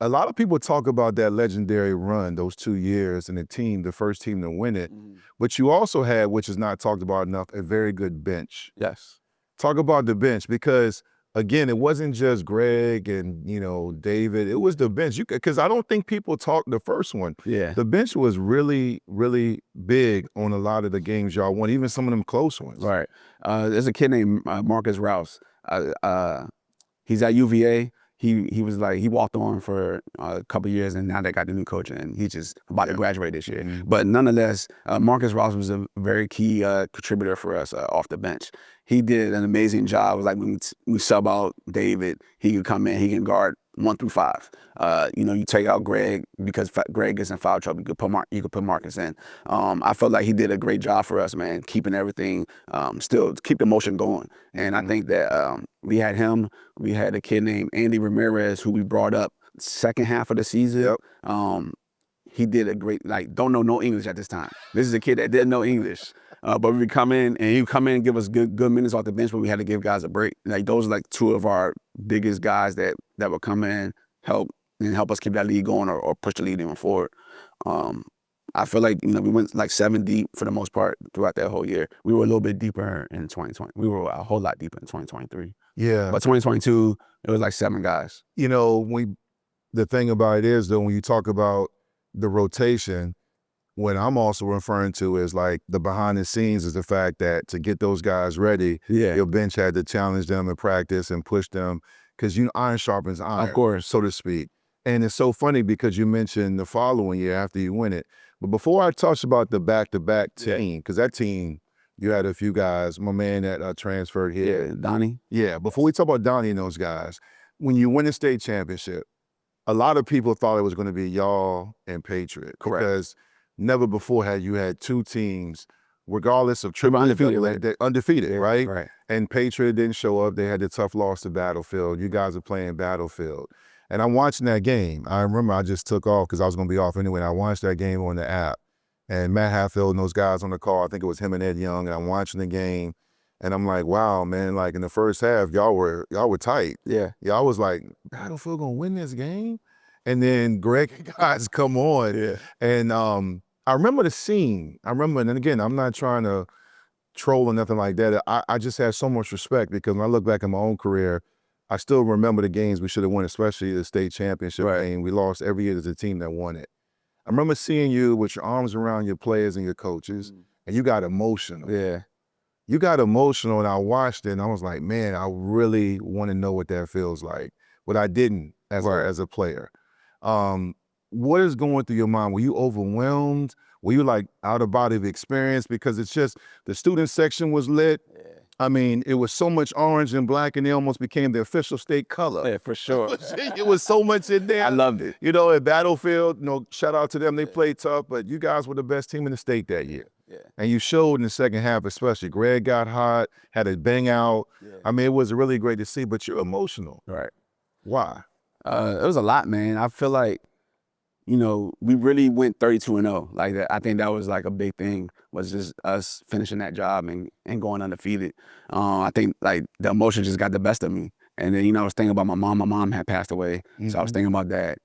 a lot of people talk about that legendary run, those 2 years, and the first team to win it. But you also had, which is not talked about enough, a very good bench. Yes. Talk about the bench, because again, it wasn't just Greg and David. It was the bench. Because I don't think people talk the first one. Yeah. The bench was really, really big on a lot of the games y'all won, even some of them close ones. Right. There's a kid named Marcus Rouse. He's at UVA. He was he walked on for a couple of years, and now they got the new coach, and he's just about to graduate this year. But nonetheless, Marcus Rouse was a very key contributor for us off the bench. He did an amazing job. It was like when we sub out David, he could come in, he can guard 1 through 5. You take out Greg because Greg gets in foul trouble. You could put Marcus in. I felt like he did a great job for us, man, keeping everything still keep the motion going. And I think that we had him. We had a kid named Andy Ramirez who we brought up second half of the season. Yep. He did a great, don't know no English at this time. This is a kid that didn't know English. But we come in, and he would come in and give us good minutes off the bench, but we had to give guys a break. Those are 2 of our biggest guys that would come in, help us keep that lead going or push the lead even forward. I feel like, we went 7 deep for the most part throughout that whole year. We were a little bit deeper in 2020. We were a whole lot deeper in 2023. Yeah. But 2022, it was 7 guys. The thing about it is, though, when you talk about the rotation, what I'm also referring to is the behind the scenes is the fact that to get those guys ready, your bench had to challenge them in practice and push them, because iron sharpens iron, of course, so to speak. And it's so funny because you mentioned the following year after you win it. But before I touch about the back-to-back team, because that team, you had a few guys, my man that transferred here. Yeah, Donnie. Yeah, before we talk about Donnie and those guys, when you win a state championship, a lot of people thought it was going to be y'all and Patriot. Correct. Because never before had you had two teams, regardless of triple undefeated, undefeated, right? undefeated, right? Right. And Patriot didn't show up. They had the tough loss to Battlefield. You guys are playing Battlefield. And I'm watching that game. I remember I just took off because I was going to be off anyway. And I watched that game on the app. And Matt Hayfield and those guys on the call, I think it was him and Ed Young, and I'm watching the game. And I'm like, wow, man, like in the first half, y'all were tight. Yeah. Y'all was like, Battlefield gonna win this game? And then Greg guys come on. Yeah. And I remember the scene. I remember, and again, I'm not trying to troll or nothing like that. I just had so much respect because when I look back at my own career, I still remember the games we should have won, especially the state championship game. We lost every year as a team that won it. I remember seeing you with your arms around your players and your coaches, and you got emotional. Yeah. You got emotional, and I watched it, and I was like, man, I really want to know what that feels like. But I didn't as a player. What is going through your mind? Were you overwhelmed? Were you like out of body experience? Because it's just the student section was lit. Yeah. I mean, it was so much orange and black, and it almost became the official state color. Yeah, for sure. It was so much in there. I loved it. You know, at Battlefield, shout out to them. They played tough, but you guys were the best team in the state that year. Yeah. And you showed in the second half, especially. Greg got hot, had a bang out. Yeah. I mean, it was really great to see, but you're emotional. Right. Why? It was a lot, man. I feel like, we really went 32-0. Like that, I think that was like a big thing, was just us finishing that job and going undefeated. I think like the emotion just got the best of me. And then, I was thinking about my mom. My mom had passed away. So I was thinking about that.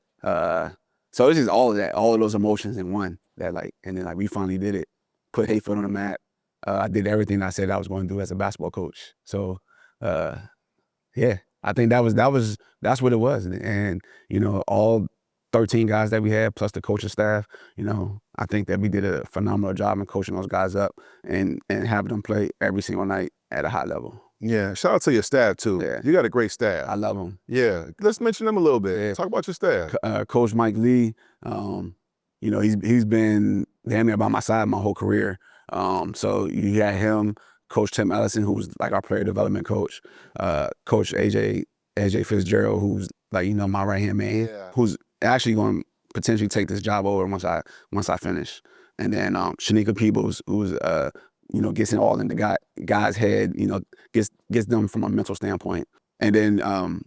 So it's just all of that, all of those emotions in one that and then we finally did it. Put Hayfield on the map. I did everything I said I was going to do as a basketball coach. So, yeah, I think that's what it was. And, all 13 guys that we had, plus the coaching staff, I think that we did a phenomenal job in coaching those guys up and having them play every single night at a high level. Yeah, shout out to your staff too. Yeah. You got a great staff. I love them. Yeah, let's mention them a little bit. Yeah. Talk about your staff. Coach Mike Lee, he's been damn near by my side my whole career. So you had him, Coach Tim Ellison, who's like our player development coach, Coach AJ Fitzgerald, who's like, my right-hand man, who's actually going to potentially take this job over once I finish. And then Shanika Peebles, who's gets it all in the guy's head, gets them from a mental standpoint. And then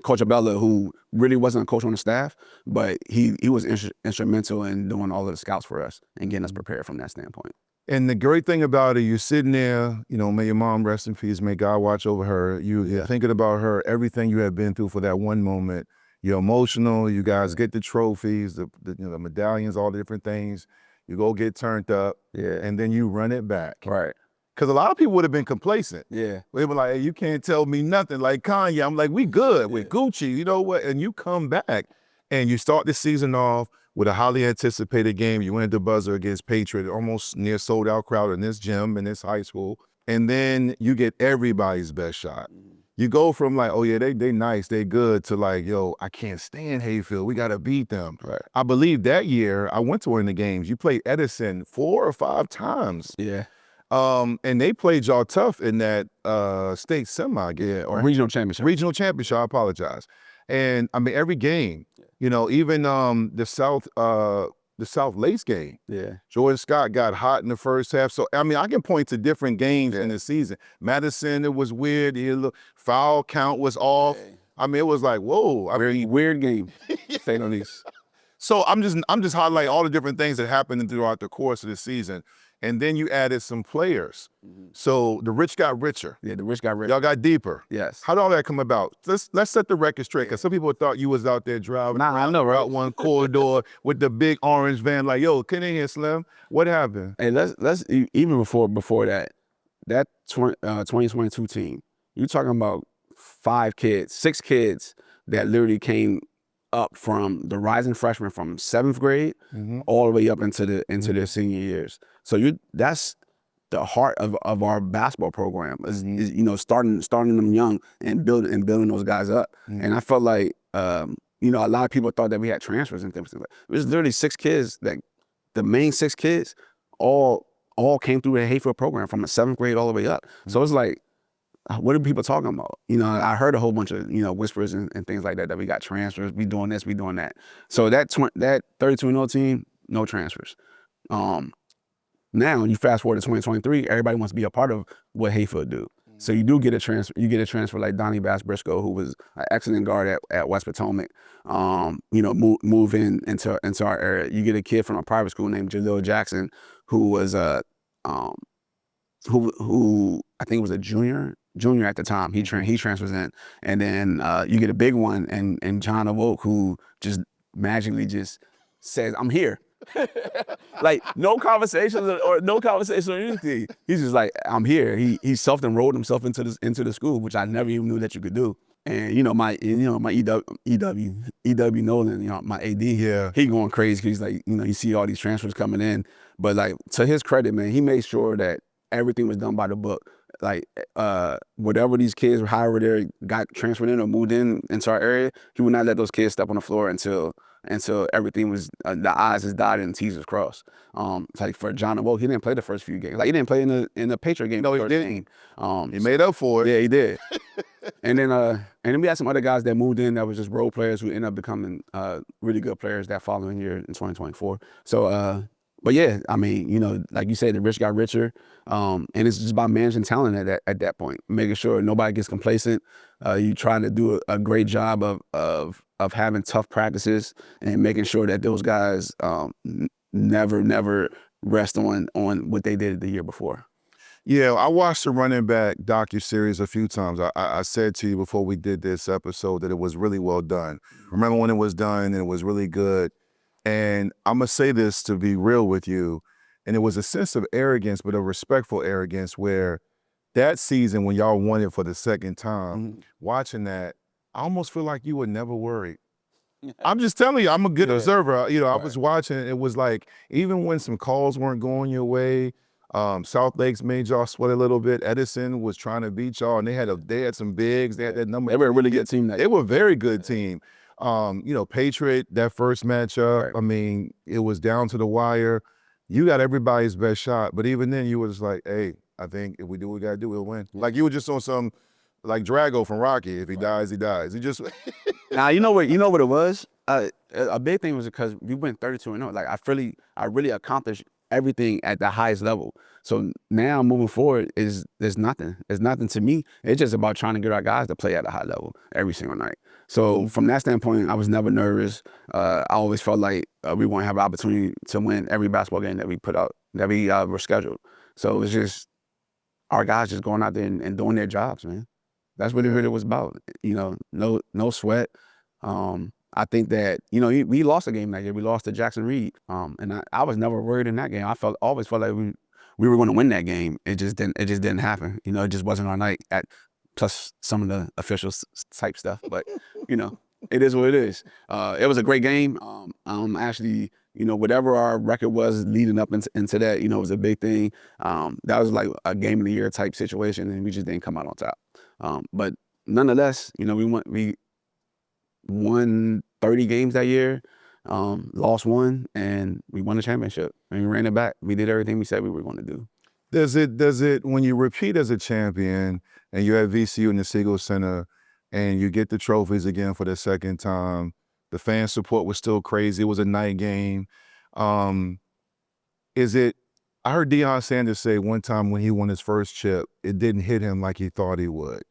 Coach Abella, who really wasn't a coach on the staff, but he was instrumental in doing all of the scouts for us and getting us prepared from that standpoint. And the great thing about it, you're sitting there, may your mom rest in peace, may God watch over her. You're thinking about her, everything you have been through for that one moment. You're emotional. You guys get the trophies, the medallions, all the different things. You go get turned up, and then you run it back. Right. Because a lot of people would have been complacent. Yeah. They were like, hey, you can't tell me nothing. Like Kanye, I'm like, we good with Gucci, you know what? And you come back and you start the season off with a highly anticipated game. You win at the buzzer against Patriot, almost near sold out crowd in this gym, in this high school. And then you get everybody's best shot. You go from like, oh yeah, they nice, they good, to like, yo, I can't stand Hayfield. We got to beat them. Right. I believe that year, I went to one of the games. You played Edison 4 or 5 times. Yeah. And they played y'all tough in that state semi game. Or regional championship. Regional championship, I apologize. And I mean, every game, even the South Lakes game. Yeah. Jordan Scott got hot in the first half. So, I mean, I can point to different games in the season. Madison, it was weird. The foul count was off. I mean, it was like, whoa. Weird game, say no least. So I'm just highlighting all the different things that happened throughout the course of the season. And then you added some players. So the rich got richer. Yeah, the rich got richer. Y'all got deeper. Yes. How did all that come about? Let's set the record straight, because some people thought you was out there driving around out one corridor with the big orange van, like, yo, get in here, Slim. What happened? Hey, let's even before that 2022 team, you talking about 6 kids that literally came up from the rising freshmen from 7th grade all the way up into their senior years. So that's the heart of our basketball program is starting them young and building those guys up. And I felt like you know, a lot of people thought that we had transfers and things like that. It was literally 6 kids that the main 6 kids all came through the Hayfield program from the 7th grade all the way up. So it's like, what are people talking about? You know, I heard a whole bunch of, you know, whispers and things like that we got transfers, we doing this, we doing that. So that 32-0 team, no transfers. Now you fast forward to 2023, everybody wants to be a part of what Hayfield do. So you do get a transfer. You get a transfer like Donnie Bass Briscoe, who was an excellent guard at West Potomac. You know, move into our area. You get a kid from a private school named Jalil Jackson, who was who I think was a junior at the time. He transfers in, and then you get a big one and John Awoke, who just magically just says, "I'm here." Like no conversations or anything. He's just like, I'm here. He self-enrolled himself into the school, which I never even knew that you could do. And my EW Nolan, you know, my AD, Yeah. he going crazy because he's like, you know, you see all these transfers coming in, but like to his credit, man, he made sure that everything was done by the book. Like whatever these kids, however they got transferred in or moved into our area, he would not let those kids step on the floor until everything was the I's is dotted and T's is crossed. It's like for John Awoke, he didn't play the first few games. Like he didn't play in the Patriot game. No, he didn't. He made up for it. Yeah, he did. and then we had some other guys that moved in that was just role players who ended up becoming really good players that following year in 2024. So but yeah, I mean, you know, like you said, the rich got richer, and it's just about managing talent at that point, making sure nobody gets complacent. You trying to do a great job of having tough practices and making sure that those guys never rest on what they did the year before. Yeah, I watched the running back docuseries a few times. I said to you before we did this episode that it was really well done. Remember when it was done and it was really good. And I'm going to say this to be real with you, and it was a sense of arrogance, but a respectful arrogance where that season when y'all won it for the second time, watching that, I almost feel like you were never worried. I'm just telling you, I'm a good observer. You know, I was watching, it was like, even when some calls weren't going your way, South Lakes made y'all sweat a little bit. Edison was trying to beat y'all, and they had some bigs. They had that number. They were a really good team. They were a very good team. You know, Patriot, that first matchup, I mean, it was down to the wire. You got everybody's best shot, but even then you was like, hey, I think if we do what we gotta do, we'll win. Like you were just on some, like Drago from Rocky, if he dies, he dies. He just. Now, you know what it was? A big thing was because we went 32-0. Like I really accomplished everything at the highest level. So now moving forward there's nothing. It's nothing to me. It's just about trying to get our guys to play at a high level every single night. So from that standpoint, I was never nervous. I always felt like we want to have an opportunity to win every basketball game that we put out, that we were scheduled. So it's just our guys just going out there and doing their jobs, man. That's what it really was about. You know, no sweat. I think that, you know, we lost a game that year. We lost to Jackson Reed, and I was never worried in that game. I always felt like we were going to win that game. It just didn't happen. You know, it just wasn't our night. Plus some of the official type stuff, but you know, it is what it is. It was a great game. Actually, you know, whatever our record was leading up into that, you know, it was a big thing. That was like a game of the year type situation, and we just didn't come out on top. But nonetheless, you know, we won 30 games that year, lost one, and we won the championship. And we ran it back. We did everything we said we were going to do. Does it, when you repeat as a champion and you're at VCU in the Siegel Center and you get the trophies again for the second time, the fan support was still crazy. It was a night game. I heard Deion Sanders say one time when he won his first chip, it didn't hit him like he thought he would.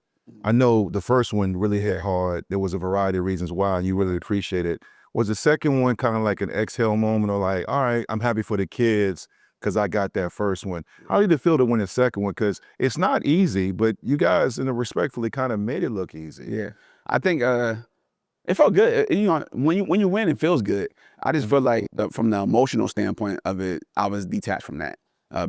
I know the first one really hit hard. There was a variety of reasons why, and you really appreciate it. Was the second one kind of like an exhale moment, or like, all right, I'm happy for the kids because I got that first one? How did it feel to win the second one? Because it's not easy, but you guys, respectfully, kind of made it look easy. Yeah, I think it felt good. You know, when you win, it feels good. I just feel like from the emotional standpoint of it, I was detached from that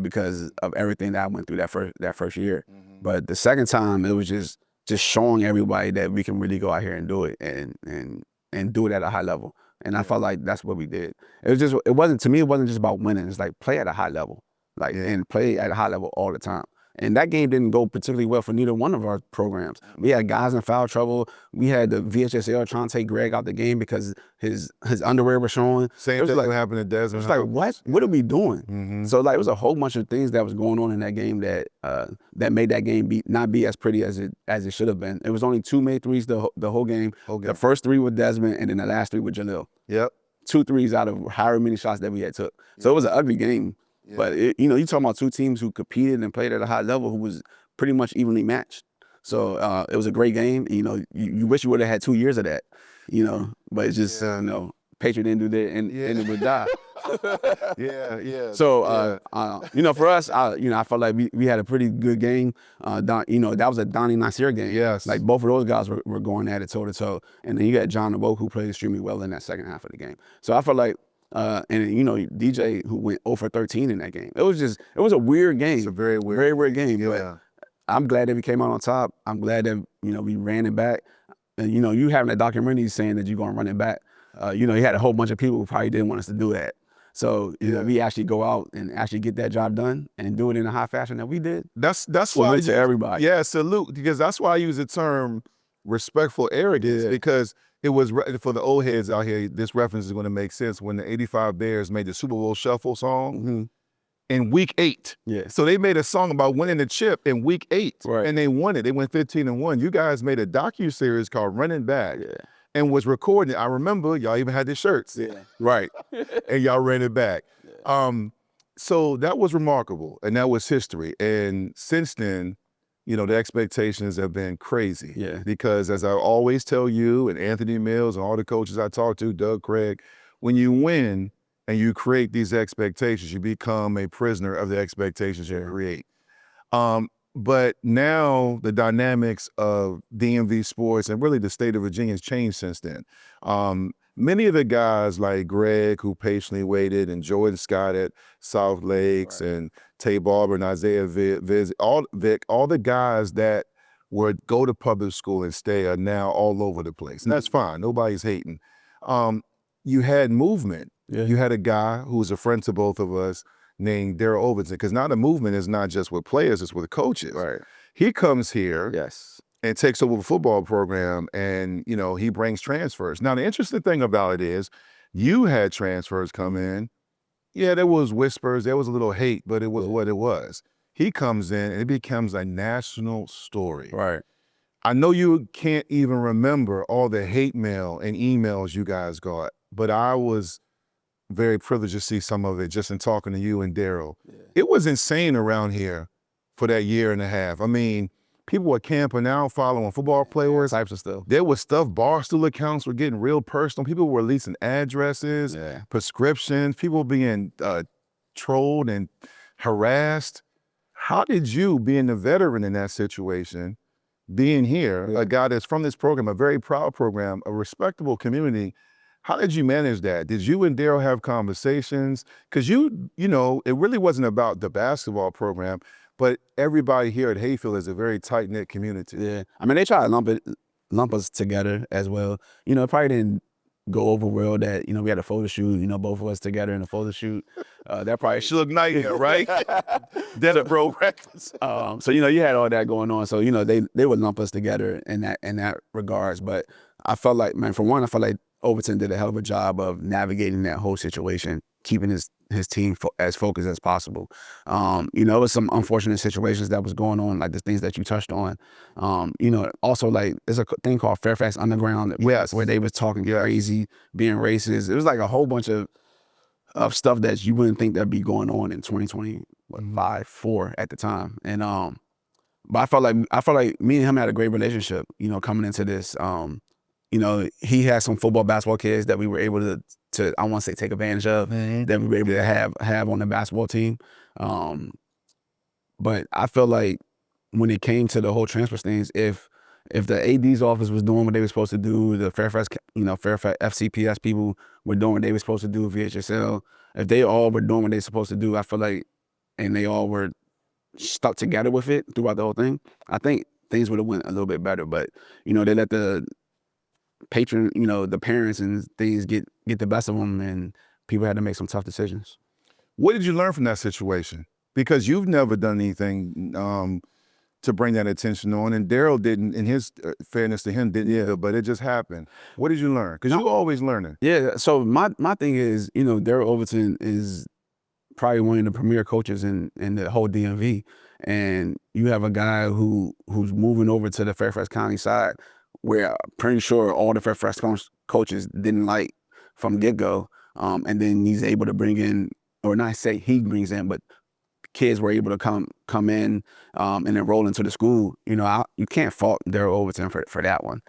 because of everything that I went through that first year. But the second time, it was just showing everybody that we can really go out here and do it and do it at a high level. And I felt like that's what we did. It wasn't just about winning. It's like play at a high level, and play at a high level all the time. And that game didn't go particularly well for neither one of our programs. We had guys in foul trouble. We had the VHSL trying to take Greg out the game because his underwear was showing. Same thing happened to Desmond. It's like, what are we doing? Mm-hmm. So like, it was a whole bunch of things that was going on in that game that that made that game not be as pretty as it should have been. It was only 2 made threes the whole game. The first 3 with Desmond, and then the last 3 with Jalil. Yep. 2 threes out of however many shots that we had took. So it was an ugly game. Yeah. But you talking about 2 teams who competed and played at a high level, who was pretty much evenly matched. So it was a great game. You wish you would have had 2 years of that. But it's just Patriot didn't do that, and it would die. Yeah. So for us, I felt like we had a pretty good game. That was a Donnie Nasir game. Yes. Like both of those guys were going at it toe to toe, and then you got John DeBoe, who played extremely well in that second half of the game. So I felt like. DJ, who went 0 for 13 in that game. It was a weird game. It's a very weird game. Yeah. But I'm glad that we came out on top. I'm glad that we ran it back. And you having a documentary saying that you're gonna run it back. You had a whole bunch of people who probably didn't want us to do that. So we actually go out and actually get that job done and do it in a high fashion that we did. That's why to everybody. Yeah, salute, because that's why I use the term respectful arrogance, because it was, for the old heads out here, this reference is going to make sense, when the '85 Bears made the Super Bowl Shuffle song in week 8. Yeah. So they made a song about winning the chip in week 8, right. And they won it. They went 15-1. You guys made a docu-series called Running Back, and was recording. I remember y'all even had the shirts, right, and y'all ran it back. Yeah. So that was remarkable, and that was history. And since then, the expectations have been crazy. Yeah. Because as I always tell you and Anthony Mills and all the coaches I talk to, Doug Craig, when you win and you create these expectations, you become a prisoner of the expectations you create. But now the dynamics of DMV sports and really the state of Virginia has changed since then. Many of the guys like Greg, who patiently waited, and Jordan Scott at South Lakes, and Tay Barber and Isaiah Vick, all the guys that would go to public school and stay are now all over the place. And that's fine. Nobody's hating. You had movement. Yeah. You had a guy who was a friend to both of us named Daryl Overton, because now the movement is not just with players, it's with coaches. Right. He comes here. Yes. And takes over the football program, and he brings transfers. Now the interesting thing about it is, you had transfers come in. Yeah, there was whispers, there was a little hate, but it was what it was. He comes in and it becomes a national story. Right. I know you can't even remember all the hate mail and emails you guys got, but I was very privileged to see some of it just in talking to you and Daryl. Yeah. It was insane around here for that year and a half. I mean, people were camping out, following football players. Types of stuff. There was stuff, Barstool accounts were getting real personal. People were releasing addresses, prescriptions, people being trolled and harassed. How did you, being a veteran in that situation, being here, a guy that's from this program, a very proud program, a respectable community, how did you manage that? Did you and Daryl have conversations? Because it really wasn't about the basketball program, but everybody here at Hayfield is a very tight-knit community. Yeah. I mean, they try to lump us together as well. It probably didn't go over well that, we had a photo shoot, both of us together in a photo shoot. That probably should look nice, right? Desert Bro Records. So, you had all that going on. So, they would lump us together in that regards. But I felt like, man, for one, I felt like Overton did a hell of a job of navigating that whole situation, keeping his team as focused as possible. It was some unfortunate situations that was going on, like the things that you touched on. Also, like, there's a thing called Fairfax Underground, where they was talking crazy, being racist. It was like a whole bunch of stuff that you wouldn't think that'd be going on in 2025, 4 at the time. And but I felt like me and him had a great relationship, coming into this. He had some football, basketball kids that we were able to I want to say take advantage of, that we were able to have on the basketball team. But I feel like when it came to the whole transfer things, if the AD's office was doing what they were supposed to do, the Fairfax FCPS people were doing what they were supposed to do, VHSL, if they all were doing what they were supposed to do, I feel like, and they all were stuck together with it throughout the whole thing, I think things would have went a little bit better. But, they let the patron, the parents and things get the best of them, and people had to make some tough decisions. What did you learn from that situation? because you've never done anything to bring that attention on, and Daryl didn't. In his fairness to him, didn't either. But it just happened. What did you learn? Because you're always learning. Yeah. So my thing is, Daryl Overton is probably one of the premier coaches in the whole DMV, and you have a guy who's moving over to the Fairfax County side, where I'm pretty sure all the Fairfax coaches didn't like from get-go, and then he's able to bring in, or not say he brings in, but kids were able to come in and enroll into the school. You can't fault Daryl Overton for that one.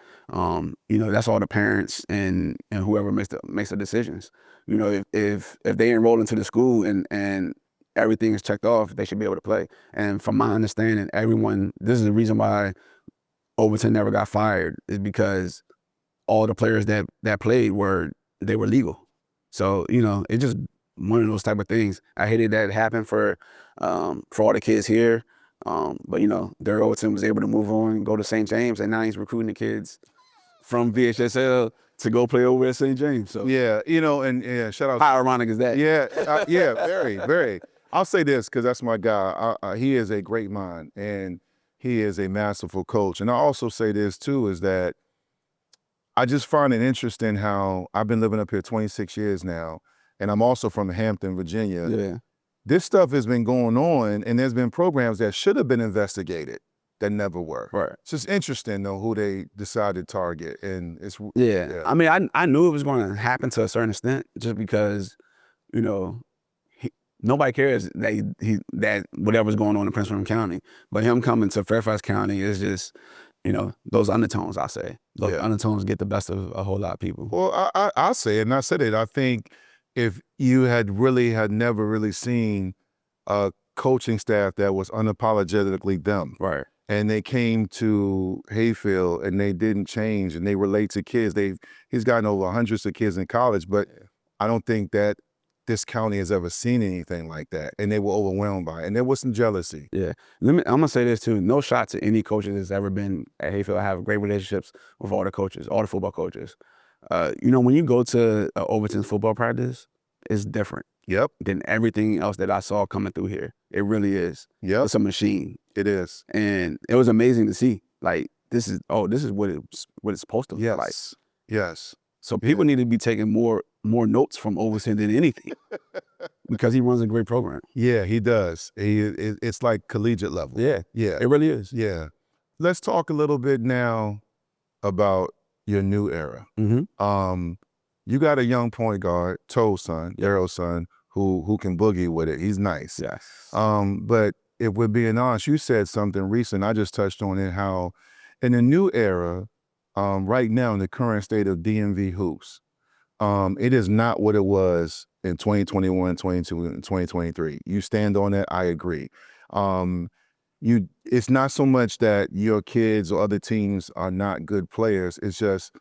That's all the parents and whoever makes the decisions. If they enroll into the school and everything is checked off, they should be able to play. And from my understanding, this is the reason why Overton never got fired, is because all the players that played were legal. So it's just one of those type of things. I hated that it happened for all the kids here. But Daryl Overton was able to move on, go to St. James, and now he's recruiting the kids from VHSL to go play over at St. James. So yeah, and shout out. How ironic is that? Yeah, very, very. I'll say this because that's my guy. He is a great mind, and he is a masterful coach. And I also say this too, is that I just find it interesting how I've been living up here 26 years now, and I'm also from Hampton, Virginia. Yeah. This stuff has been going on, and there's been programs that should have been investigated that never were. Right. It's just interesting, though, who they decided to target, and it's yeah. I mean, I knew it was going to happen to a certain extent, just because, nobody cares that whatever's going on in Prince William County, but him coming to Fairfax County is just, those undertones. I say those undertones get the best of a whole lot of people. Well, I say it, and I said it. I think if you had never really seen a coaching staff that was unapologetically them, right, and they came to Hayfield and they didn't change and they relate to kids. He's gotten over hundreds of kids in college, but I don't think that this county has ever seen anything like that, and they were overwhelmed by it, and there was some jealousy. Yeah, I'm gonna say this too. No shot to any coaches that's ever been at Hayfield. I have great relationships with all the coaches, all the football coaches. When you go to Overton's football practice, it's different. Yep. Than everything else that I saw coming through here. It really is. Yep. It's a machine. It is. And it was amazing to see. Like, this is what it's supposed to look like. Yes. So people need to be taking more notes from Overton than anything, because he runs a great program. Yeah, he does. It's like collegiate level. Yeah. Yeah. It really is. Yeah. Let's talk a little bit now about your new era. Mm-hmm. You got a young point guard, Toe's son, Daryl's son, who can boogie with it. He's nice. Yes. But if we're being honest, you said something recent. I just touched on it, how in the new era, right now in the current state of DMV hoops, it is not what it was in 2021, 22, and 2023. You stand on that, I agree. It's not so much that your kids or other teams are not good players. It's just,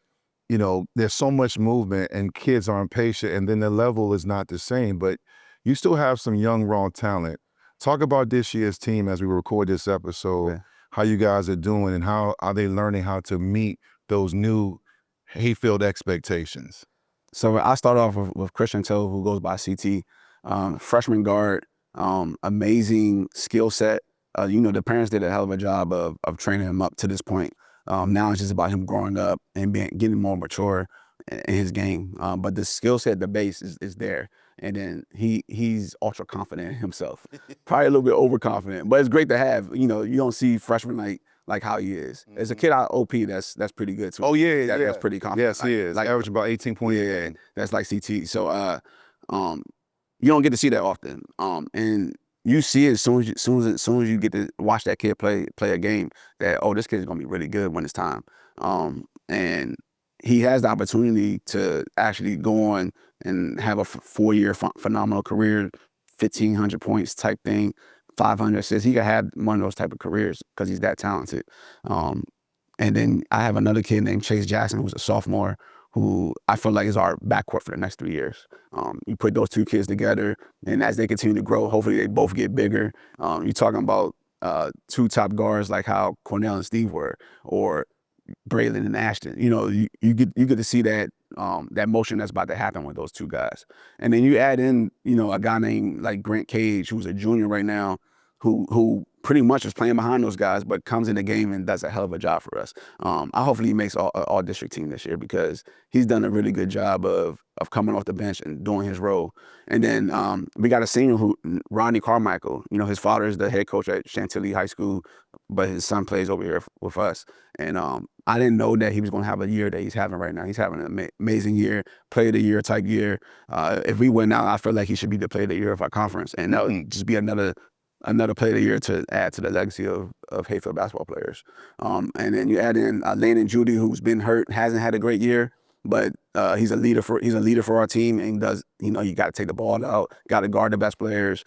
there's so much movement and kids are impatient, and then the level is not the same, but you still have some young, raw talent. Talk about this year's team as we record this episode, how you guys are doing, and how are they learning how to meet those new Hayfield expectations? So I start off with Christian Toe, who goes by CT, freshman guard, amazing skill set. The parents did a hell of a job of training him up to this point. Now it's just about him growing up and getting more mature in his game. But the skill set, the base is there. And then he's ultra confident in himself. Probably a little bit overconfident, but it's great to have. You don't see freshmen like how he is. As a kid out of OP, that's pretty good too. Oh yeah, That's pretty confident. Yes, he is. Like average about 18 points. Yeah, that's like CT. So you don't get to see that often. And you see it as soon as you get to watch that kid play a game, that this kid is gonna be really good when it's time. And he has the opportunity to actually go on and have a 4-year phenomenal career, 1,500 points type thing, 500 assists. He could have one of those type of careers because he's that talented. And then I have another kid named Chase Jackson, who's a sophomore, who I feel like is our backcourt for the next 3 years. You put those two kids together, and as they continue to grow, hopefully they both get bigger. You're talking about 2 top guards like how Cornell and Steve were, or Braylon and Ashton. You get to see that that motion that's about to happen with those two guys. And then you add in, a guy named like Grant Cage, who's a junior right now, who pretty much is playing behind those guys, but comes in the game and does a hell of a job for us. I hopefully he makes all district team this year because he's done a really good job of coming off the bench and doing his role. And then we got a senior Rodney Carmichael. His father is the head coach at Chantilly High School, but his son plays over here with us. And I didn't know that he was going to have a year that he's having right now. He's having an amazing year, player of the year type year. If we win out, I feel like he should be the player of the year of our conference, and that would just be another player of the year to add to the legacy of Hayfield basketball players. And then you add in Landon Judy, who's been hurt, hasn't had a great year, but he's a leader for our team, and does you got to take the ball out, got to guard the best players.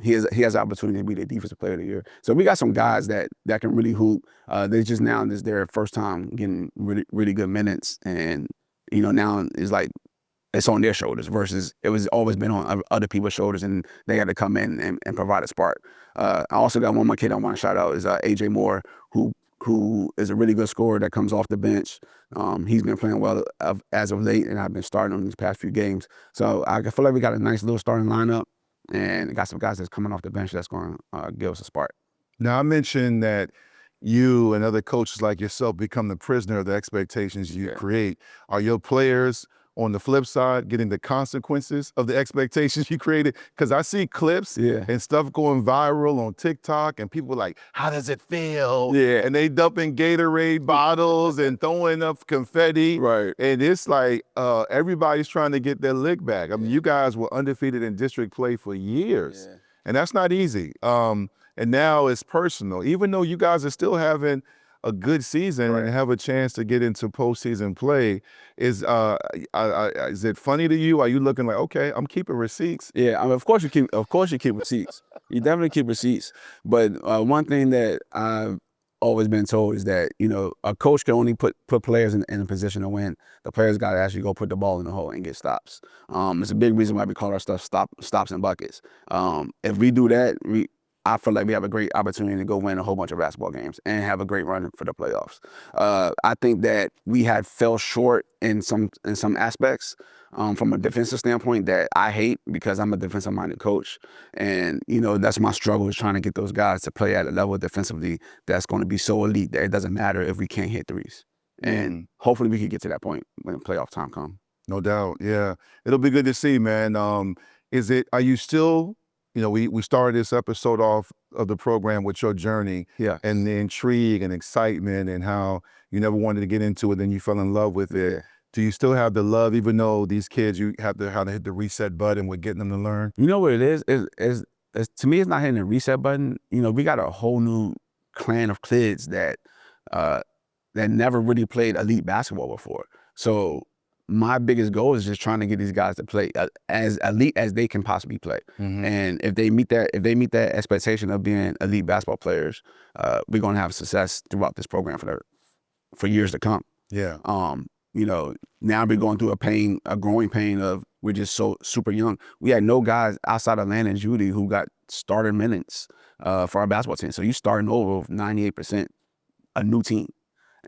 He has the opportunity to be the defensive player of the year. So we got some guys that can really hoop. They just now this is their first time getting really really good minutes, and now it's like it's on their shoulders versus it was always been on other people's shoulders, and they had to come in and provide a spark. I also got one more kid I want to shout out is AJ Moore, who is a really good scorer that comes off the bench. He's been playing well as of late, and I've been starting him these past few games. So I feel like we got a nice little starting lineup, and got some guys that's coming off the bench that's going to give us a spark. Now, I mentioned that you and other coaches like yourself become the prisoner of the expectations you create. Are your players on the flip side getting the consequences of the expectations you created? Because I see clips and stuff going viral on TikTok, and people are like, how does it feel? Yeah. And they dumping Gatorade bottles and throwing up confetti. Right. And it's like everybody's trying to get their lick back. I mean, you guys were undefeated in district play for years. Yeah. And that's not easy. And now it's personal. Even though you guys are still having a good season and have a chance to get into postseason play, is it funny to you? Are you looking like, okay, I'm keeping receipts? Yeah, I mean, of course you keep receipts. You definitely keep receipts. But one thing that I've always been told is that a coach can only put players in a position to win. The players got to actually go put the ball in the hole and get stops. It's a big reason why we call our stuff stops and buckets. If we do that, I feel like we have a great opportunity to go win a whole bunch of basketball games and have a great run for the playoffs. I think that we had fell short in some aspects from a defensive standpoint that I hate, because I'm a defensive-minded coach, and that's my struggle, is trying to get those guys to play at a level defensively that's going to be so elite that it doesn't matter if we can't hit threes. And hopefully we can get to that point when playoff time comes. No doubt, yeah. It'll be good to see, man. Are you still? We started this episode off of the program with your journey and the intrigue and excitement and how you never wanted to get into it, then you fell in love with it. Do you still have the love, even though these kids, you have to hit the reset button with getting them to learn? You know what it is? To me, it's not hitting the reset button. We got a whole new clan of kids that never really played elite basketball before. So my biggest goal is just trying to get these guys to play as elite as they can possibly play. And if they meet that expectation of being elite basketball players, we're gonna have success throughout this program for years to come. Yeah. Now we're going through a growing pain of we're just so super young. We had no guys outside of Landon and Judy who got starter minutes for our basketball team. So you starting over with 98%, a new team,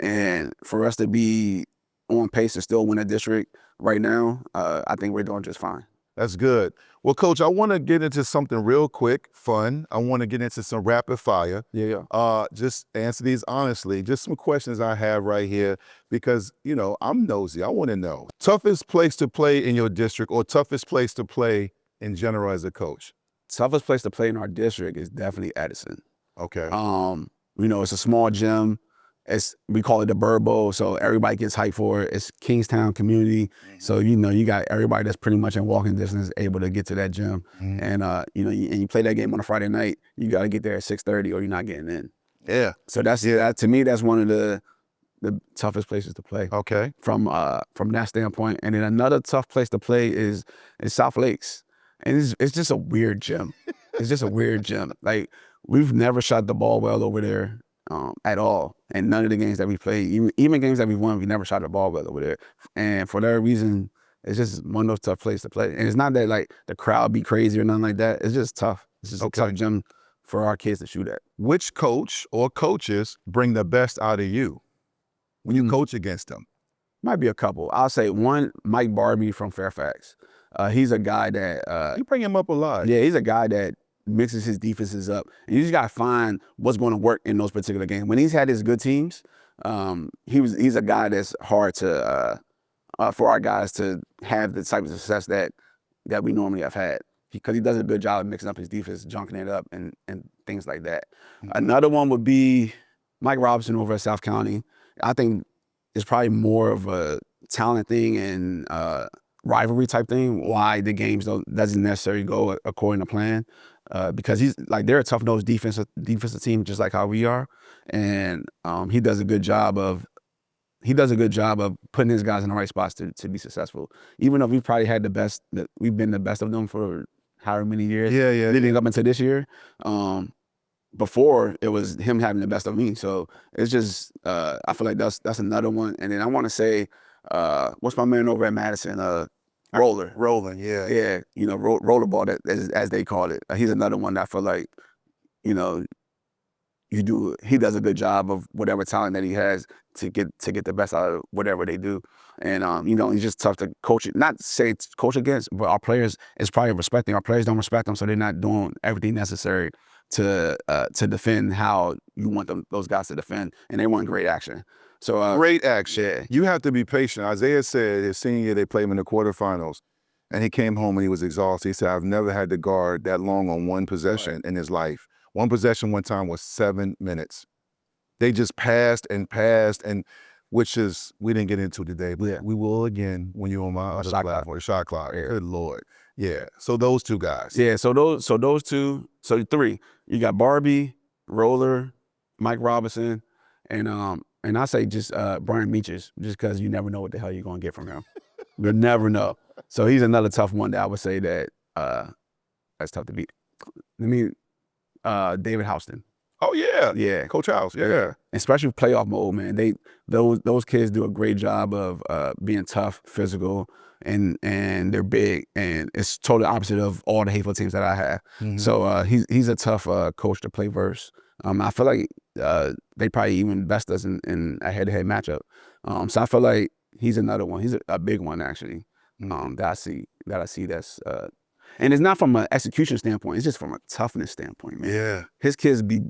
and for us to be on pace to still win a district right now, I think we're doing just fine. That's good. Well, Coach, I want to get into something real quick, fun. I want to get into some rapid fire. Just answer these honestly. Just some questions I have right here because, I'm nosy. I want to know. Toughest place to play in your district, or toughest place to play in general as a coach? Toughest place to play in our district is definitely Edison. Okay. It's a small gym. We call it the Bird Bowl, so everybody gets hyped for it. It's Kingstown community, so you got everybody that's pretty much in walking distance able to get to that gym. And you play that game on a Friday night, you got to get there at 6:30 or you're not getting in. Yeah. So to me, that's one of the toughest places to play. Okay. From that standpoint, and then another tough place to play is South Lakes, and it's just a weird gym. It's just a weird gym. Like, we've never shot the ball well over there. At all, and none of the games that we played, even games that we won, we never shot the ball well over there. And for that reason, it's just one of those tough places to play. And it's not that like the crowd be crazy or nothing like that. It's just tough. It's just a tough gym for our kids to shoot at. Which coach or coaches bring the best out of you when you coach against them? Might be a couple. I'll say one, Mike Barbie from Fairfax. He's a guy that You bring him up a lot. yeah, he's a guy that mixes his defenses up. And you just gotta find what's going to work in those particular games. When he's had his good teams, he's a guy that's hard to for our guys to have the type of success that we normally have had. Because he does a good job of mixing up his defense, junking it up, and things like that. Another one would be Mike Robinson over at South County. I think it's probably more of a talent thing and rivalry type thing. Why the games doesn't necessarily go according to plan, because he's like they're a tough-nosed defensive team just like how we are, and he does a good job of putting his guys in the right spots to be successful. Even though we've probably had we've been the best of them for however many years, leading up into this year. Before it was him having the best of me, so it's just I feel like that's another one. And then I want to say, what's my man over at Madison? Rolling, yeah. Yeah, rollerball, as they call it. He's another one that I feel like, he does a good job of whatever talent that he has to get the best out of whatever they do. And he's just tough to coach. Not say it's coach against, but our players is probably respecting. Our players don't respect them, so they're not doing everything necessary to defend how you want those guys to defend, and they want great action. So great action. Yeah. You have to be patient. Isaiah said his senior year they played him in the quarterfinals, and he came home and he was exhausted. He said, "I've never had to guard that long on one possession in his life. One possession one time was 7 minutes. They just passed, and which is we didn't get into today, but we will again when you're on my other platform, shot clock. Yeah. Good Lord, yeah. So those two guys. Yeah. So those two. So three. You got Barbie, Roller, Mike Robinson, and I say just Brian Meaches, just because you never know what the hell you're gonna get from him. You'll never know. So he's another tough one that I would say that that's tough to beat. David Houston. Oh yeah, Yeah, Coach House. Yeah, especially playoff mode, man. Those kids do a great job of being tough, physical, and they're big, and it's totally opposite of all the Hayfield teams that I have. Mm-hmm. So he's a tough coach to play versus. I feel like they probably even best us in a head-to-head matchup. So I feel like he's another one. He's a big one actually. That I see that's. And it's not from an execution standpoint. It's just from a toughness standpoint, man. Yeah. His kids be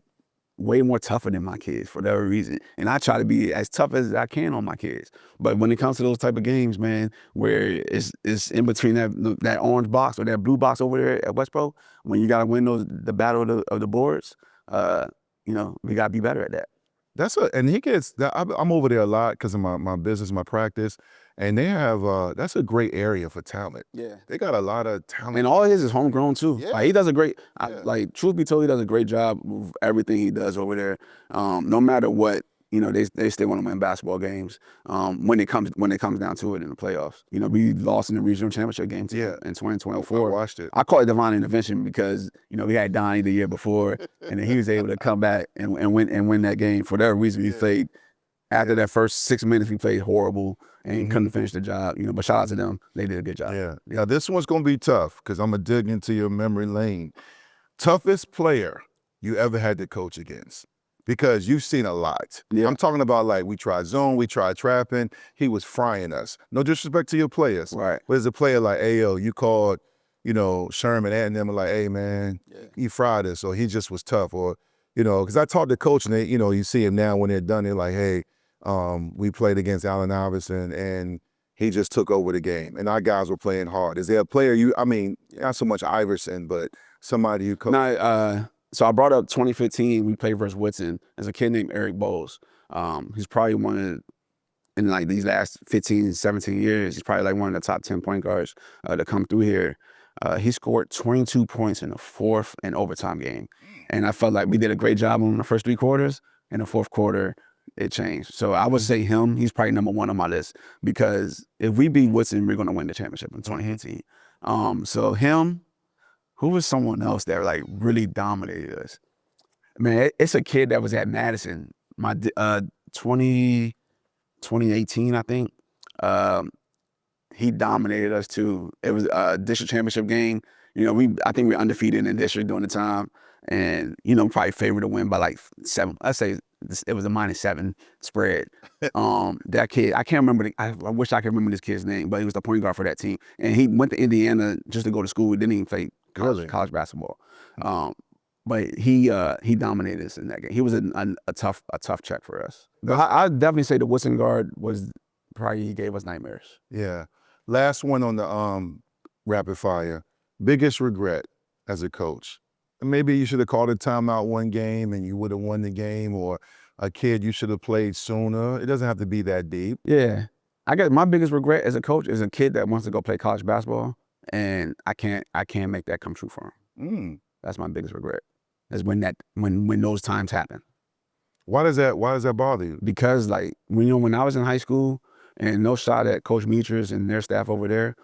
way more tougher than my kids for whatever reason. And I try to be as tough as I can on my kids. But when it comes to those type of games, man, where it's in between that orange box or that blue box over there at Westboro, when you got to win the battle of the boards, we got to be better at that. And he gets, I'm over there a lot because of my business, my practice, and they have, that's a great area for talent. Yeah. They got a lot of talent. And all his is homegrown too. Yeah. Like he does a great, truth be told, he does a great job with everything he does over there. No matter what, they still want to win basketball games. When it comes down to it in the playoffs. We lost in the regional championship game in 2024. I watched it. I call it divine intervention because, we had Donnie the year before, and then he was able to come back and win that game. For that reason, we played, after that first 6 minutes, we played horrible and couldn't finish the job. But shout out to them. They did a good job. Yeah. Now, this one's going to be tough because I'm going to dig into your memory lane. Toughest player you ever had to coach against? Because you've seen a lot. Yeah. I'm talking about like we tried zone, we tried trapping. He was frying us. No disrespect to your players. Right. But as a player like, hey, yo, you called, Sherman and them like, hey, man, he fried us. Or he just was tough. Or, because I talked to coach and they, you see him now when they're done, they're like, hey, we played against Allen Iverson and he just took over the game. And our guys were playing hard. Is there a player not so much Iverson, but somebody you coach? So I brought up 2015, we played versus Woodson. There's a kid named Eric Bowles. He's probably in like these last 15, 17 years, he's probably like one of the top 10 point guards to come through here. He scored 22 points in the fourth and overtime game. And I felt like we did a great job in the first 3 quarters. In the fourth quarter, it changed. So I would say him, he's probably number 1 on my list because if we beat Woodson, we're going to win the championship in 2018. So him, who was someone else that like really dominated us? Man, it's a kid that was at Madison, 2018, I think. He dominated us too. It was a district championship game. I think we were undefeated in the district during the time, and probably favored to win by like 7. Let's say It was a -7 spread. That kid, I can't remember. I wish I could remember this kid's name, but he was the point guard for that team, and he went to Indiana just to go to school. He didn't even play college basketball. But he dominated us in that game. He was a tough check for us. But I definitely say the Woodson guard was probably, he gave us nightmares. Yeah. Last one on the rapid fire. Biggest regret as a coach? Maybe you should have called a timeout one game and you would have won the game, or a kid you should have played sooner. It doesn't have to be that deep. Yeah. I guess my biggest regret as a coach is a kid that wants to go play college basketball, and I can't make that come true for him. That's my biggest regret. Is when those times happen. Why does that bother you? Because like when I was in high school, and no shot at Coach Metras and their staff over there,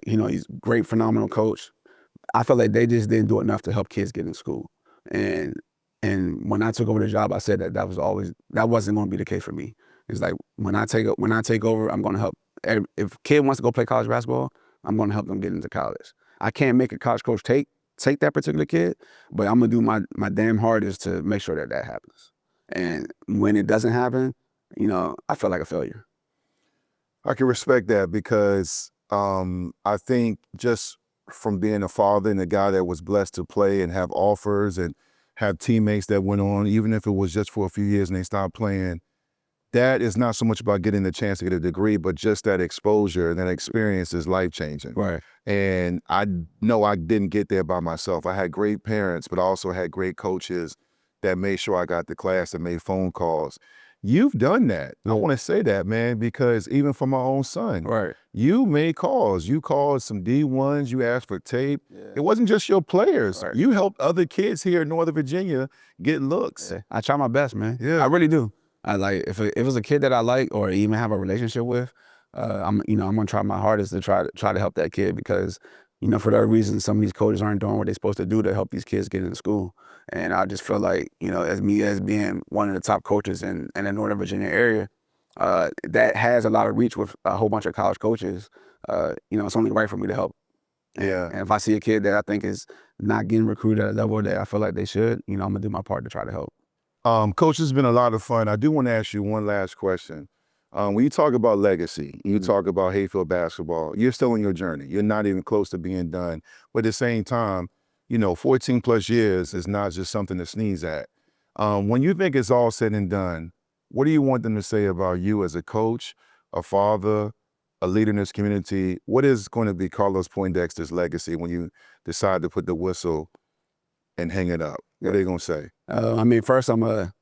he's a great, phenomenal coach. I felt like they just didn't do enough to help kids get in school. And when I took over the job, I said that wasn't going to be the case for me. It's like when I take over, I'm going to help. If a kid wants to go play college basketball, I'm going to help them get into college. I can't make a college coach take that particular kid, but I'm gonna do my damn hardest to make sure that happens. And when it doesn't happen, I feel like a failure. I can respect that, because I think just from being a father and a guy that was blessed to play and have offers and have teammates that went on, even if it was just for a few years and they stopped playing, that is not so much about getting the chance to get a degree, but just that exposure and that experience is life-changing. Right. And I know I didn't get there by myself. I had great parents, but I also had great coaches that made sure I got to class and made phone calls. You've done that. I want to say that, man, because even for my own son, right, you made calls. You called some D1s. You asked for tape. Yeah. It wasn't just your players. Right. You helped other kids here in Northern Virginia get looks. Yeah. I try my best, man. Yeah, I really do. I like if it was a kid that I like or even have a relationship with, I'm gonna try my hardest to try to help that kid, because for that reason some of these coaches aren't doing what they're supposed to do to help these kids get into school. And I just feel like as being one of the top coaches in the Northern Virginia area, that has a lot of reach with a whole bunch of college coaches. It's only right for me to help. Yeah. And if I see a kid that I think is not getting recruited at a level that I feel like they should, I'm gonna do my part to try to help. Coach, this has been a lot of fun. I do want to ask you one last question. When you talk about legacy, you talk about Hayfield basketball, you're still on your journey. You're not even close to being done. But at the same time, 14 plus years is not just something to sneeze at. When you think it's all said and done, what do you want them to say about you as a coach, a father, a leader in this community? What is going to be Carlos Poindexter's legacy when you decide to put the whistle and hang it up? What are they gonna say? First, I'm a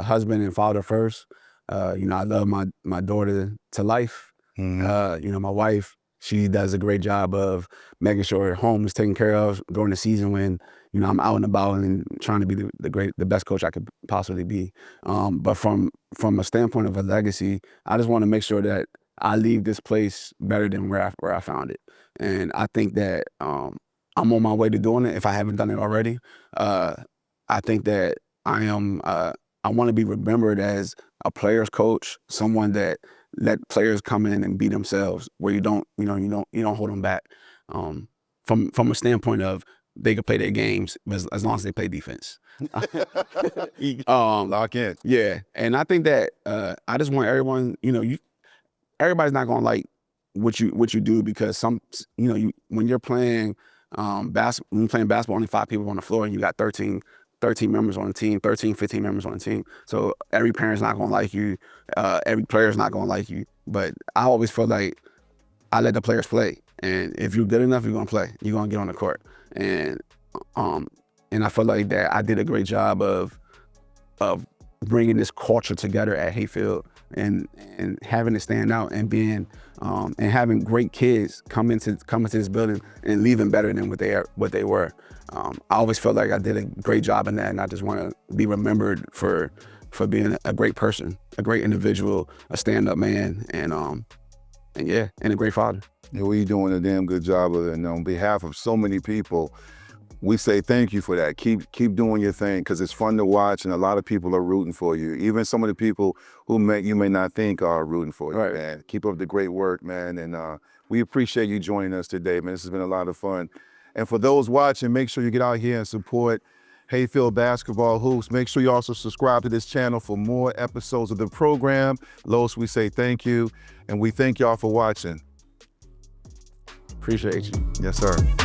husband and father first. I love my daughter to life. Mm-hmm. My wife, she does a great job of making sure her home is taken care of during the season when I'm out and about and trying to be the best coach I could possibly be. But from a standpoint of a legacy, I just want to make sure that I leave this place better than where I found it. And I think that I'm on my way to doing it if I haven't done it already. I think that I want to be remembered as a player's coach, someone that let players come in and be themselves, where you don't hold them back. From a standpoint of they can play their games as long as they play defense. Lock in. Yeah, and I think that I just want everyone. Everybody's not gonna like what you do, because when you're playing basketball, only 5 people on the floor, and you got 13 members on the team, 15 members on the team. So every parent's not gonna like you, every player's not gonna like you. But I always feel like I let the players play, and if you're good enough, you're gonna play. You're gonna get on the court, and I feel like that I did a great job of bringing this culture together at Hayfield, and having it stand out, and being and having great kids come into this building and leaving better than what they were. I always felt like I did a great job in that, and I just want to be remembered for being a great person, a great individual, a stand-up man, and a great father. Yeah, well, you're doing a damn good job of it, and on behalf of so many people, we say thank you for that. Keep doing your thing, because it's fun to watch, and a lot of people are rooting for you. Even some of the people who you may not think are rooting for you, right, man. Keep up the great work, man, and we appreciate you joining us today, man. This has been a lot of fun. And for those watching, make sure you get out here and support Hayfield Basketball Hoops. Make sure you also subscribe to this channel for more episodes of the program. Los, we say thank you, and we thank y'all for watching. Appreciate you. Yes, sir.